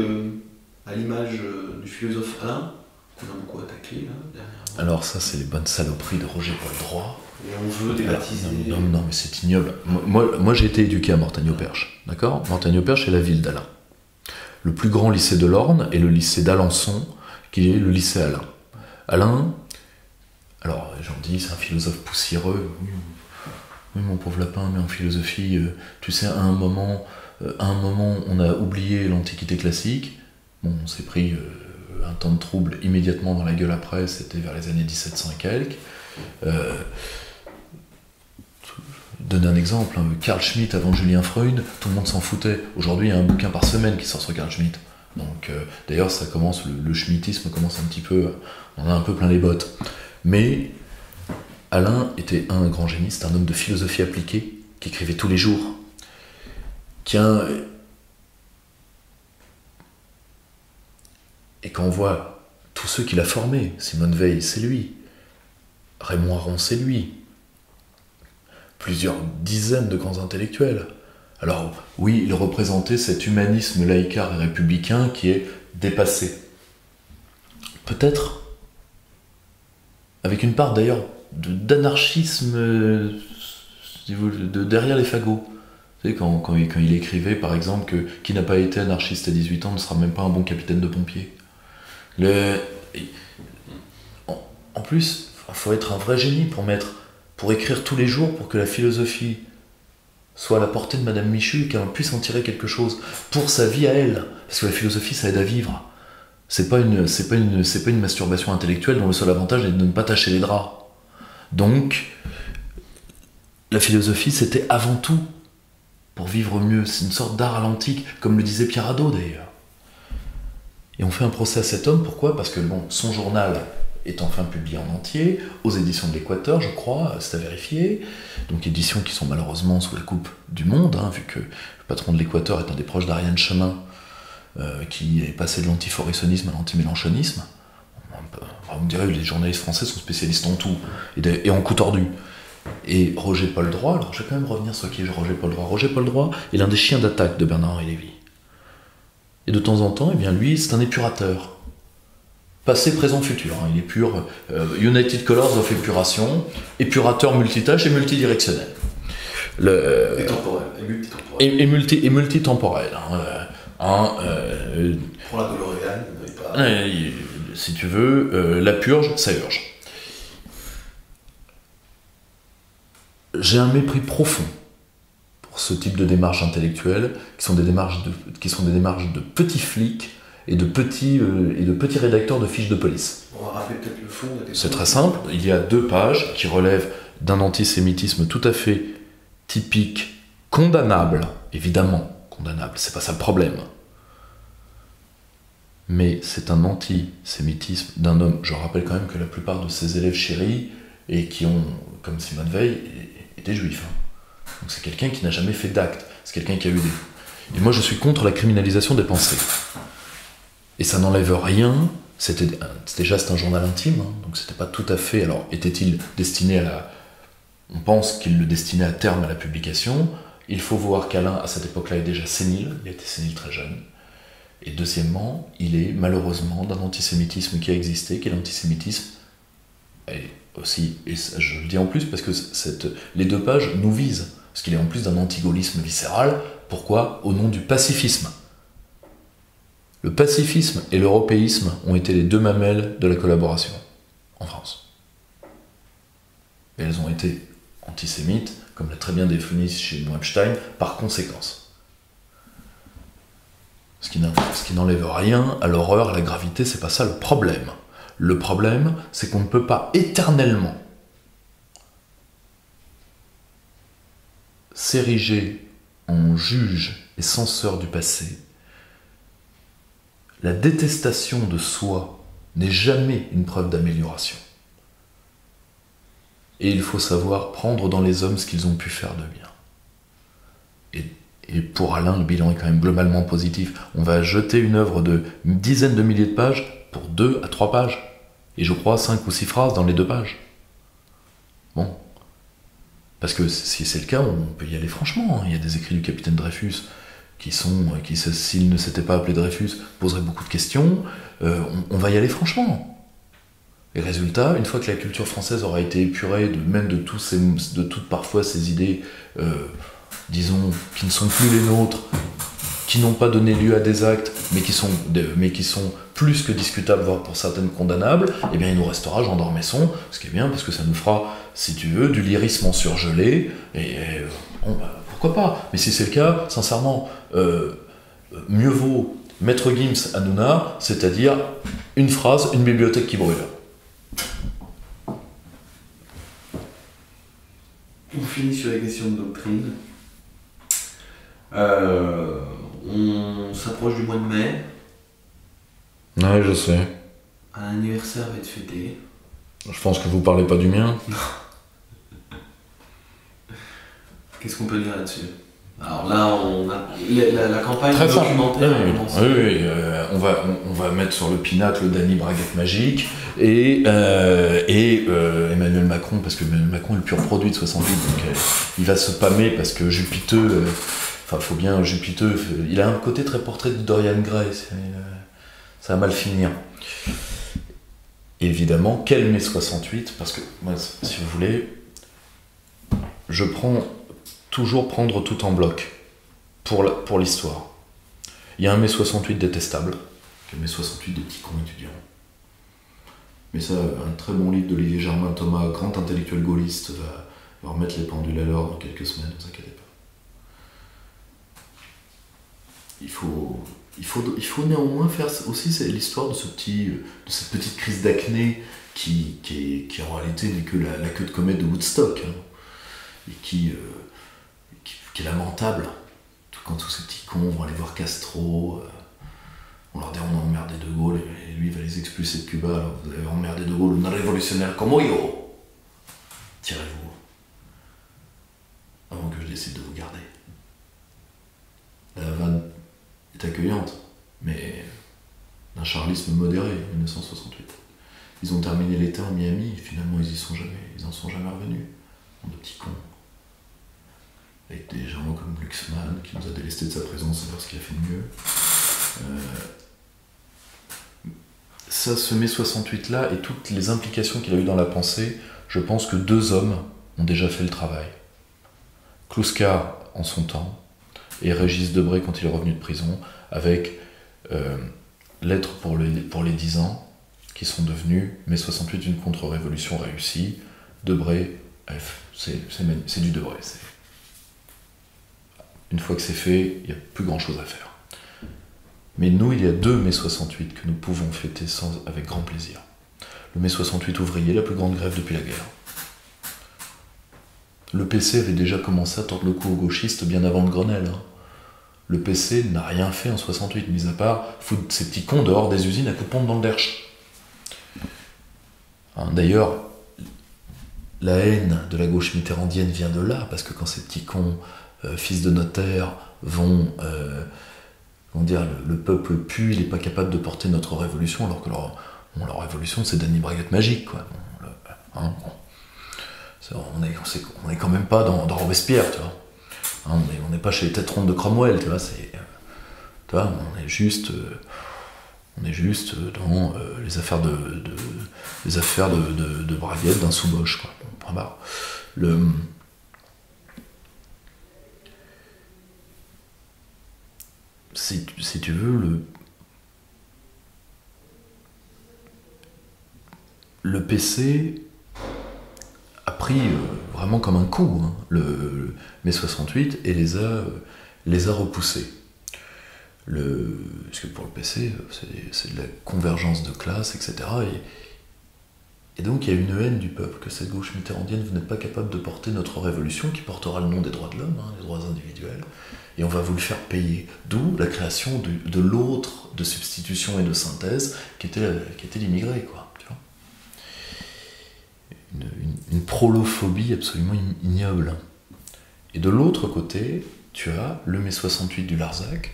à l'image du philosophe Alain, qu'on a beaucoup attaqué là, dernièrement. Alors ça, c'est les bonnes saloperies de Roger Paul-Droit. Et on veut débaptiser. Non, mais c'est ignoble. Moi, j'ai été éduqué à Mortagne-au-Perche, d'accord ? Mortagne-au-Perche est la ville d'Alain. Le plus grand lycée de l'Orne est le lycée d'Alençon, qui est le lycée Alain. Alain, alors j'en dis, c'est un philosophe poussiéreux. Oui, mon pauvre lapin, mais en philosophie, tu sais, à un moment, on a oublié l'Antiquité classique. Bon, on s'est pris un temps de trouble immédiatement dans la gueule après, c'était vers les années 1700 et quelques. Donner un exemple, Carl Schmitt avant Julien Freud, tout le monde s'en foutait. Aujourd'hui, il y a un bouquin par semaine qui sort sur Carl Schmitt. Donc, d'ailleurs, ça commence, le schmittisme commence un petit peu, on a un peu plein les bottes. Mais Alain était un grand génie, c'était un homme de philosophie appliquée, qui écrivait tous les jours. Et quand on voit tous ceux qu'il a formés, Simone Veil, c'est lui. Raymond Aron, c'est lui. Plusieurs dizaines de grands intellectuels. Alors, oui, il représentait cet humanisme laïcard et républicain qui est dépassé. Peut-être, avec une part d'ailleurs d'anarchisme derrière les fagots. Vous savez, quand il écrivait, par exemple, que qui n'a pas été anarchiste à 18 ans ne sera même pas un bon capitaine de pompiers. En plus, il faut être un vrai génie pour écrire tous les jours, pour que la philosophie soit à la portée de Madame Michu et qu'elle puisse en tirer quelque chose pour sa vie à elle. Parce que la philosophie, ça aide à vivre. C'est pas une masturbation intellectuelle dont le seul avantage est de ne pas tacher les draps. Donc, la philosophie, c'était avant tout pour vivre mieux. C'est une sorte d'art à l'antique, comme le disait Pierre Hadot d'ailleurs. Et on fait un procès à cet homme, pourquoi ? Parce que son journal est enfin publié en entier, aux éditions de l'Équateur, je crois, c'est à vérifier. Donc éditions qui sont malheureusement sous la coupe du Monde, vu que le patron de l'Équateur est un des proches d'Ariane Chemin, qui est passé de l'antiforissonisme à l'antimélanchonisme. Vous me direz, les journalistes français sont spécialistes en tout, et en coup tordu. Et Roger Paul-Droit, alors je vais quand même revenir sur qui est Roger Paul-Droit. Roger Paul-Droit est l'un des chiens d'attaque de Bernard-Henri Lévy. Et de temps en temps, eh bien, lui, c'est un épurateur. Passé, présent, futur. Il épure United Colors of Épuration, épurateur multitâche et multidirectionnel. Et temporel, et multitemporel. Et multitemporel. Pour la DeLorean, pas... Si tu veux, la purge, ça urge. j'ai un mépris profond pour ce type de démarche intellectuelle, qui sont des démarches de petits flics et de petits rédacteurs de fiches de police. On va rappeler peut-être le fond de la question. C'est très simple, il y a 2 pages qui relèvent d'un antisémitisme tout à fait typique, condamnable, évidemment condamnable, c'est pas ça le problème. Mais c'est un antisémitisme d'un homme. Je rappelle quand même que la plupart de ses élèves chéris, et qui ont, comme Simone Veil, étaient juifs. Donc c'est quelqu'un qui n'a jamais fait d'acte, c'est quelqu'un qui a eu des... Et moi je suis contre la criminalisation des pensées. Et ça n'enlève rien, déjà c'est un journal intime, donc c'était pas tout à fait... Alors était-il destiné à la... On pense qu'il le destinait à terme à la publication. Il faut voir qu'Alain, à cette époque-là, est déjà sénile, il était sénile très jeune. Et deuxièmement, il est malheureusement d'un antisémitisme qui a existé, qui est l'antisémitisme, et aussi, et je le dis en plus parce que les 2 pages nous visent, parce qu'il est en plus d'un antigaullisme viscéral. Pourquoi ? Au nom du pacifisme. Le pacifisme et l'européisme ont été les 2 mamelles de la collaboration en France. Et elles ont été antisémites, comme l'a très bien défini chez Epstein, par conséquence. Ce qui n'enlève rien à l'horreur, à la gravité, c'est pas ça le problème. Le problème, c'est qu'on ne peut pas éternellement s'ériger en juge et censeur du passé. La détestation de soi n'est jamais une preuve d'amélioration. Et il faut savoir prendre dans les hommes ce qu'ils ont pu faire de bien. Et pour Alain, le bilan est quand même globalement positif. On va jeter une œuvre de dizaines de milliers de pages pour 2 à 3 pages. Et je crois 5 ou 6 phrases dans les 2 pages. Bon. Parce que si c'est le cas, on peut y aller franchement. Il y a des écrits du capitaine Dreyfus qui, s'il ne s'était pas appelé Dreyfus, poseraient beaucoup de questions. On va y aller franchement. Et résultat, une fois que la culture française aura été épurée de toutes parfois ces idées... disons, qui ne sont plus les nôtres, qui n'ont pas donné lieu à des actes, mais qui sont plus que discutables, voire pour certaines condamnables, eh bien il nous restera Jean d'Ormesson, ce qui est bien, parce que ça nous fera, si tu veux, du lyrisme en surgelé, et bon, pourquoi pas. Mais si c'est le cas, sincèrement, mieux vaut Maître Gims Hanouna, c'est-à-dire une phrase, une bibliothèque qui brûle. On finit sur les questions de doctrine. On s'approche du mois de mai. Ouais, je sais. Un anniversaire va être fêté. Je pense que vous parlez pas du mien. Qu'est-ce qu'on peut dire là-dessus ? Alors là, on a la campagne Très documentaire. Oui, on va mettre sur le pinacle Dany Braguette Magique et Emmanuel Macron, parce que Emmanuel Macron est le pur produit de 68, donc il va se pâmer parce que Jupiteux, faut bien Jupiteux, il a un côté très portrait de Dorian Gray, ça va mal finir. Évidemment, quel mai 68, parce que moi, si vous voulez, je prends toujours prendre tout en bloc pour l'histoire. Il y a un mai 68 détestable, qui est le mai 68 des petits cons étudiants. Mais ça, un très bon livre d'Olivier Germain-Thomas, grand intellectuel gaulliste, va remettre les pendules à l'heure dans quelques semaines, ne vous inquiétez pas. Il faut néanmoins faire aussi l'histoire de cette petite crise d'acné qui en réalité n'est que la queue de comète de Woodstock, hein, et qui est lamentable. Quand tous ces petits cons vont aller voir Castro, on leur dit on a emmerdé De Gaulle, et lui il va les expulser de Cuba, alors vous avez emmerdé De Gaulle, un révolutionnaire comme yo. Tirez-vous, avant que je décide de vous garder. La Havane est accueillante, mais d'un charlisme modéré en 1968. Ils ont terminé l'été en Miami, et finalement ils en sont jamais revenus. De petits cons. Avec des gens comme Glucksmann qui nous a délesté de sa présence alors ce qu'il a fait de mieux. Ça, ce mai 68 là et toutes les implications qu'il a eues dans la pensée, je pense que 2 hommes ont déjà fait le travail. Kluskar en son temps et Régis Debray quand il est revenu de prison avec Lettres pour les 10 ans qui sont devenus mai 68 une contre-révolution réussie. Debray Bref, c'est du Debré. Une fois que c'est fait, il n'y a plus grand-chose à faire. Mais nous, il y a 2 mai 68 que nous pouvons fêter avec grand plaisir. Le mai 68 ouvrier, la plus grande grève depuis la guerre. Le PC avait déjà commencé à tordre le cou aux gauchistes bien avant le Grenelle. Hein. Le PC n'a rien fait en 68, mis à part foutre ces petits cons dehors des usines à coups de pompe dans le Derche. Hein, d'ailleurs, la haine de la gauche mitterrandienne vient de là, parce que quand ces petits cons, fils de notaire, vont dire le peuple pue, il n'est pas capable de porter notre révolution, alors que leur révolution c'est Danny Braguette magique, quoi. Bon. On est quand même pas dans Robespierre, tu vois. Hein, on n'est pas chez les têtes rondes de Cromwell, tu vois. On est juste dans les affaires de Braguette, d'un sous-boche, quoi. Bon, point barre. Si tu veux, le PC a pris vraiment comme un coup, hein, le mai 68, et les a repoussés. Parce que pour le PC, c'est de la convergence de classe, etc. Et donc il y a une haine du peuple, que cette gauche mitterrandienne n'est pas capable de porter notre révolution, qui portera le nom des droits de l'homme, hein, les droits individuels, et on va vous le faire payer. D'où la création de l'autre de substitution et de synthèse, qui était l'immigré, quoi. Tu vois, une prolophobie absolument ignoble. Et de l'autre côté, tu as le mai 68 du Larzac,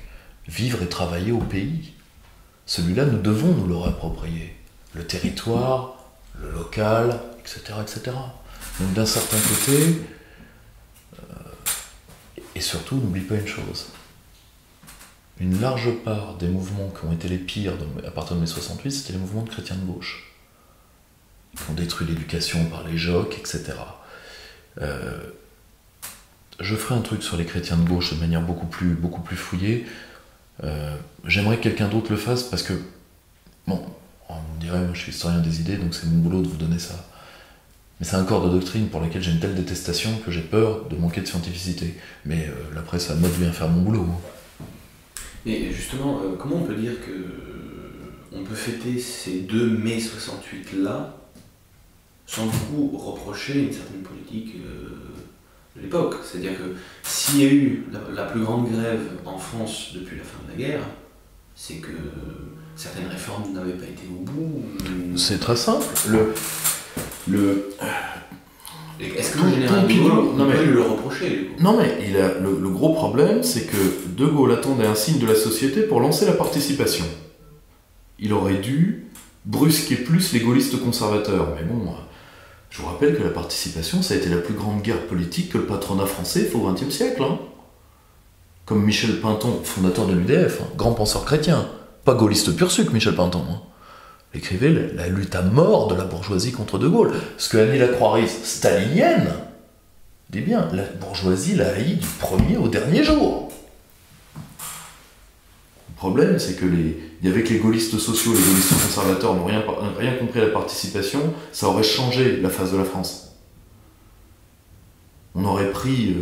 vivre et travailler au pays. Celui-là, nous devons nous le réapproprier. Le territoire, le local, etc. etc. Donc d'un certain côté, et surtout, n'oublie pas une chose. Une large part des mouvements qui ont été les pires à partir de mai 68, c'était les mouvements de chrétiens de gauche. Qui ont détruit l'éducation par les jocs, etc. Je ferai un truc sur les chrétiens de gauche de manière beaucoup plus fouillée. J'aimerais que quelqu'un d'autre le fasse parce que, bon, on me dirait, moi je suis historien des idées, donc c'est mon boulot de vous donner ça. Mais c'est un corps de doctrine pour lequel j'ai une telle détestation que j'ai peur de manquer de scientificité. Mais la presse à mode vient faire mon boulot. Et justement, comment on peut dire que on peut fêter ces 2 mai 68 là sans du coup reprocher une certaine politique de l'époque? C'est-à-dire que s'il y a eu la plus grande grève en France depuis la fin de la guerre, c'est que certaines réformes n'avaient pas été au bout. C'est très simple. Est-ce que le général de Gaulle, on peut lui le reprocher? Non, mais le gros problème, c'est que De Gaulle attendait un signe de la société pour lancer la participation. Il aurait dû brusquer plus les gaullistes conservateurs. Mais bon, je vous rappelle que la participation, ça a été la plus grande guerre politique que le patronat français fait au XXe siècle. Hein. Comme Michel Pinton, fondateur de l'UDF, hein, grand penseur chrétien, pas gaulliste pur sucre, Michel Pinton. Hein. Il écrivait la lutte à mort de la bourgeoisie contre De Gaulle. Ce que Annie Lacroix stalinienne, dis bien, la bourgeoisie l'a haï du premier au dernier jour. Le problème, c'est que avec les gaullistes sociaux, les gaullistes conservateurs n'ont rien compris à la participation, ça aurait changé la face de la France. On aurait pris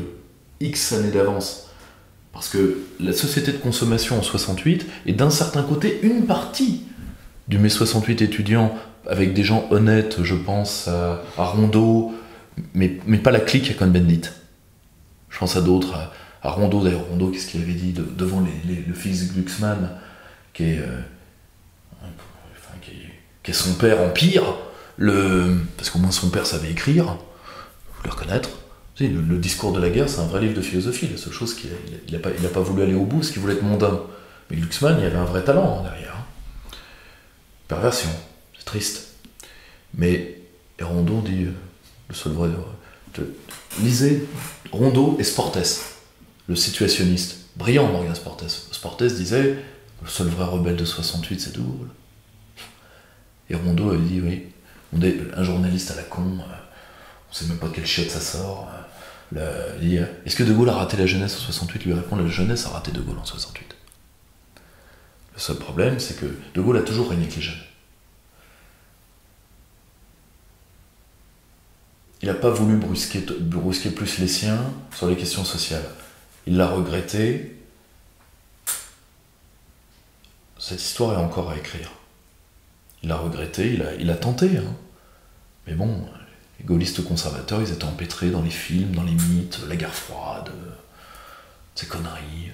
X années d'avance. Parce que la société de consommation en 68 est d'un certain côté une partie du mai 68 étudiant, avec des gens honnêtes, je pense à Rondeau, mais pas la clique à Cohn-Bendit. Je pense à d'autres, à Rondeau, d'ailleurs Rondeau, qu'est-ce qu'il avait dit devant le fils Glucksmann, qui est son père en pire, parce qu'au moins son père savait écrire, faut le reconnaître. Le discours de la guerre, c'est un vrai livre de philosophie, la seule chose qu'il n'a pas voulu aller au bout, parce qu'il voulait être mondain. Mais Glucksmann, il avait un vrai talent derrière. Perversion, c'est triste. Mais Rondeau dit, le seul vrai... lisez Rondeau et Sportes, le situationniste. Brillant, Morgan Sportes. Sportes disait, le seul vrai rebelle de 68, c'est De Gaulle. Et Rondeau avait dit, oui, on est un journaliste à la con, on sait même pas de quelle chiotte ça sort. Il dit, est-ce que De Gaulle a raté la jeunesse en 68? Lui répond, la jeunesse a raté De Gaulle en 68. Le seul problème, c'est que De Gaulle a toujours régné avec les jeunes. il n'a pas voulu brusquer plus les siens sur les questions sociales. Il l'a regretté. Cette histoire est encore à écrire. Il l'a regretté, il a tenté. Hein. Mais bon, les gaullistes conservateurs, ils étaient empêtrés dans les films, dans les mythes, la guerre froide, ces conneries.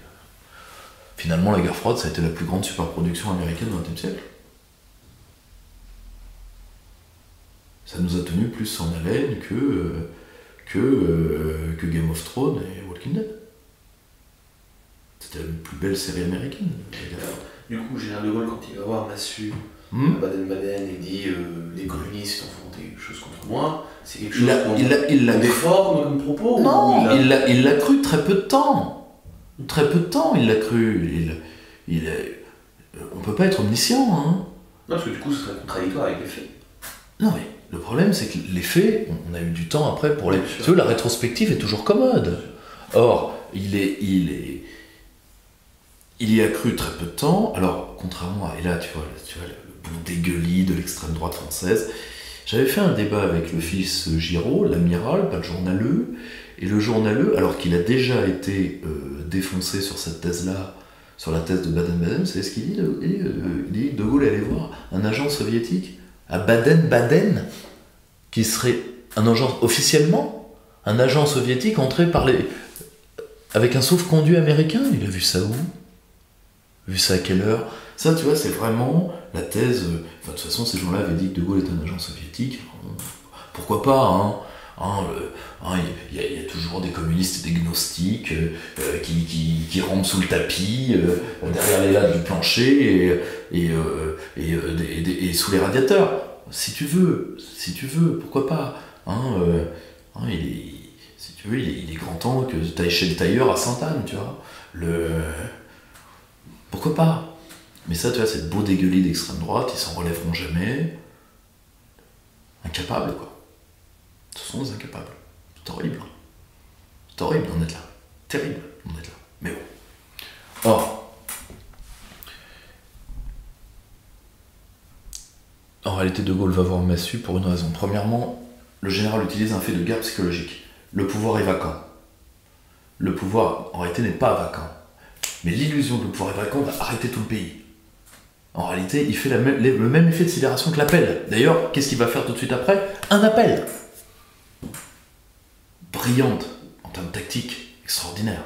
Finalement, la guerre froide, ça a été la plus grande superproduction américaine du XXe siècle. Ça nous a tenu plus en haleine que Game of Thrones et Walking Dead. C'était la plus belle série américaine, la guerre froide. Du coup, Général de Gaulle, quand il va voir Massu à Baden-Baden et dit les communistes ont fait quelque chose contre moi, c'est quelque chose il l'a déforme comme propos. Non, il l'a cru très peu de temps. Très peu de temps, il l'a cru. On peut pas être omniscient, hein. Non, parce que du coup, ce serait contradictoire avec les faits. Non, mais le problème, c'est que les faits, on a eu du temps après pour les... Tu vois, la rétrospective est toujours commode. Or, il y a cru très peu de temps. Alors, contrairement à... Et là, tu vois le bout dégueulis de l'extrême droite française. J'avais fait un débat avec le fils Giraud, l'amiral, pas le journaleux. Et le journaleux, alors qu'il a déjà été défoncé sur cette thèse-là, sur la thèse de Baden-Baden, vous savez ce qu'il dit il dit De Gaulle allait voir un agent soviétique à Baden-Baden, qui serait un agent, officiellement, un agent soviétique entré avec un sauf-conduit américain. Il a vu ça où? Vu ça à quelle heure? Ça, tu vois, c'est vraiment la thèse... Enfin, de toute façon, ces gens-là avaient dit que De Gaulle est un agent soviétique. Pourquoi pas, hein? Il y a toujours des communistes et des gnostiques qui rampent sous le tapis, derrière les lattes du plancher et sous les radiateurs. Si tu veux, pourquoi pas, hein, si tu veux, il est grand temps que tu ailles chez le tailleur à Sainte-Anne, tu vois. Pourquoi pas? Mais ça, tu vois, c'est le beau dégueulis d'extrême droite, ils s'en relèveront jamais. Incapables, quoi. Ce sont des incapables. C'est horrible. C'est horrible d'en être là. Terrible d'en être là. Mais bon. Or, en réalité, De Gaulle va voir Massu pour une raison. Premièrement, le général utilise un fait de guerre psychologique. Le pouvoir est vacant. Le pouvoir, en réalité, n'est pas vacant. Mais l'illusion que le pouvoir est vacant va arrêter tout le pays. En réalité, il fait le même effet de sidération que l'appel. D'ailleurs, qu'est-ce qu'il va faire tout de suite après? Un appel. Brillante, en termes tactiques, extraordinaire.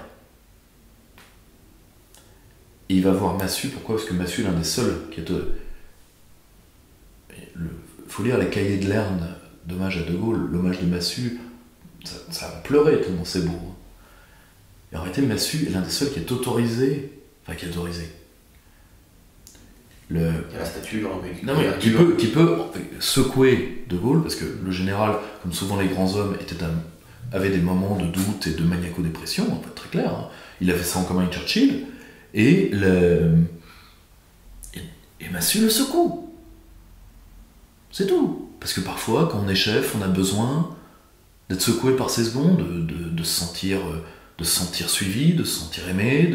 Et il va voir Massu, pourquoi? Parce que Massu est l'un des seuls qui est... faut lire les cahiers de Lerne d'hommage à De Gaulle, l'hommage de Massu, ça va pleurer tellement c'est beau. Et en réalité, Massu est l'un des seuls qui est autorisé, enfin qui est autorisé. Il y a la statue dans le qui peut secouer De Gaulle, parce que le général, comme souvent les grands hommes, avait des moments de doute et de maniaco-dépression, on peut être très clair. Hein. Il avait ça en commun avec Churchill, et Massu le secoue. C'est tout. Parce que parfois, quand on est chef, on a besoin d'être secoué par ses secondes, de se sentir suivi, de se sentir aimé,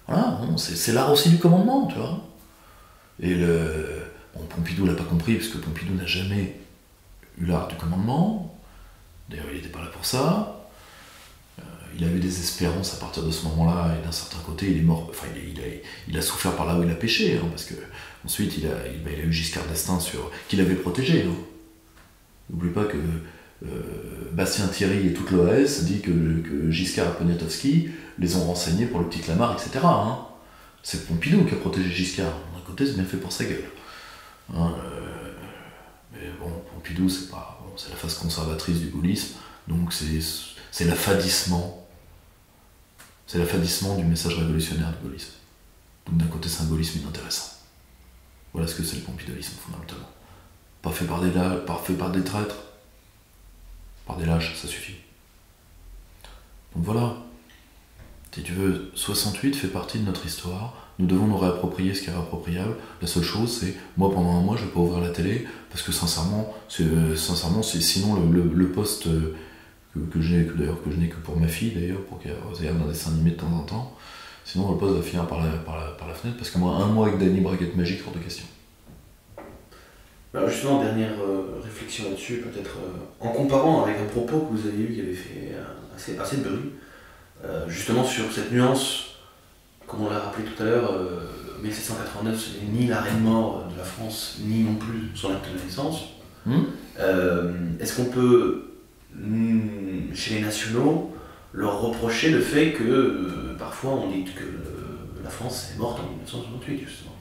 voilà, c'est l'art aussi du commandement, tu vois. Et Pompidou l'a pas compris, parce que Pompidou n'a jamais eu l'art du commandement. D'ailleurs, il n'était pas là pour ça. Il a eu des espérances à partir de ce moment-là, et d'un certain côté, il est mort. Enfin, il a souffert par là où il a péché, hein, parce que ensuite, il a eu Giscard d'Estaing qu'il avait protégé. Hein. N'oublie pas que Bastien Thierry et toute l'OAS dit que Giscard et Poniatowski les ont renseignés pour le petit Clamart, etc. Hein. C'est Pompidou qui a protégé Giscard. D'un côté, c'est bien fait pour sa gueule. Hein, mais bon, Pompidou, c'est la face conservatrice du gaullisme, donc c'est l'affadissement. C'est l'affadissement du message révolutionnaire du gaullisme. Donc d'un côté, c'est un gaullisme inintéressant. Voilà ce que c'est le pompidouisme, fondamentalement. Pas fait par des traîtres, par des lâches, ça suffit. Donc voilà. Si tu veux, 68 fait partie de notre histoire. Nous devons nous réapproprier ce qui est réappropriable. La seule chose, c'est, moi, pendant un mois, je ne vais pas ouvrir la télé, parce que sincèrement, c'est sinon le poste que je n'ai que pour ma fille, d'ailleurs, pour qu'elle regarde un dessin animé de temps en temps. Sinon, le poste va finir par la fenêtre, parce que moi, un mois avec Danny Braguette Magique, hors de question. Alors justement, dernière réflexion là-dessus, peut-être en comparant avec un propos que vous avez eu qui avait fait assez de bruit, justement sur cette nuance, comme on l'a rappelé tout à l'heure, 1789, ce n'est ni la reine mort de la France, ni non plus son acte de naissance. Est-ce qu'on peut, chez les nationaux, leur reprocher le fait que parfois on dit que la France est morte en 1968, justement?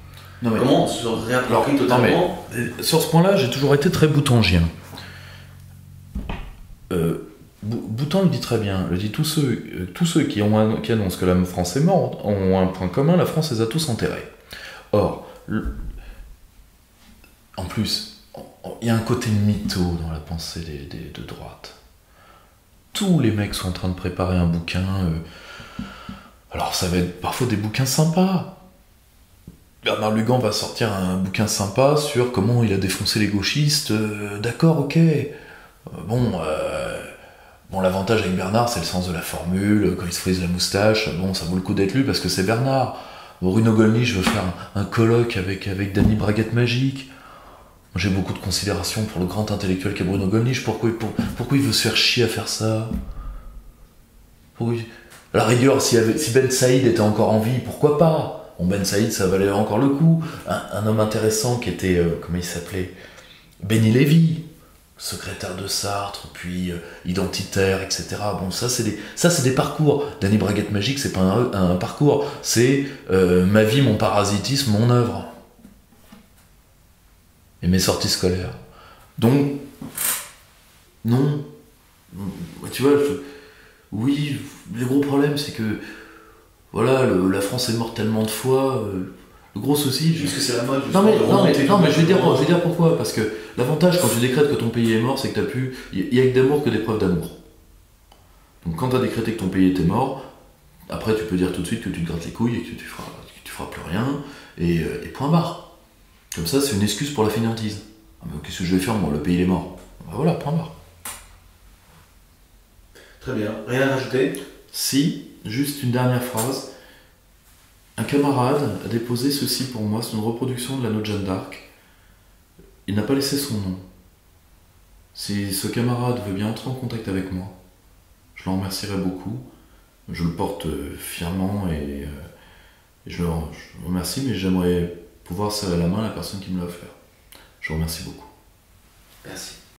Non, mais... Comment on se réapproprie totalement? Sur ce point-là, j'ai toujours été très boutangien. Boutan le dit très bien, le dit tous ceux qui annoncent que la France est morte ont un point commun, la France les a tous enterrés. Or, en plus, il y a un côté mytho dans la pensée de droite. Tous les mecs sont en train de préparer un bouquin, alors ça va être parfois des bouquins sympas. Bernard Lugan va sortir un bouquin sympa sur comment il a défoncé les gauchistes, d'accord, ok. Bon, l'avantage avec Bernard, c'est le sens de la formule, quand il se frise la moustache, bon, ça vaut le coup d'être lu parce que c'est Bernard. Bon, Bruno Gollnisch veut faire un colloque avec Danny Braguette Magique. Moi, j'ai beaucoup de considération pour le grand intellectuel qu'est Bruno Gollnisch. Pourquoi il veut se faire chier à faire ça? À la rigueur, si Ben Saïd était encore en vie, pourquoi pas? Bon, Ben Saïd, ça valait encore le coup. Un homme intéressant qui était, comment il s'appelait? Benny Lévy, secrétaire de Sartre, puis identitaire, etc. Bon, ça c'est des parcours. Danny Braguette Magique, c'est pas un parcours, c'est ma vie, mon parasitisme, mon œuvre. Et mes sorties scolaires. Donc, non. Tu vois, oui, le gros problème, c'est que voilà, la France est morte tellement de fois. Le gros souci... Juste que c'est la mode. Non mais je vais dire pourquoi. Parce que l'avantage quand tu décrètes que ton pays est mort, c'est que il y a que d'amour que des preuves d'amour. Donc quand tu as décrété que ton pays était mort, après tu peux dire tout de suite que tu te grattes les couilles et que tu feras plus rien, et point barre. Comme ça, c'est une excuse pour la fainéantise. Ah, mais qu'est-ce que je vais faire, moi, le pays il est mort. Ben voilà, point barre. Très bien. Rien à rajouter? Si, juste une dernière phrase. Un camarade a déposé ceci pour moi, c'est une reproduction de l'anneau de Jeanne d'Arc. Il n'a pas laissé son nom. Si ce camarade veut bien entrer en contact avec moi, je l'en remercierai beaucoup. Je le porte fièrement et je le remercie, mais j'aimerais pouvoir serrer la main à la personne qui me l'a offert. Je vous remercie beaucoup. Merci.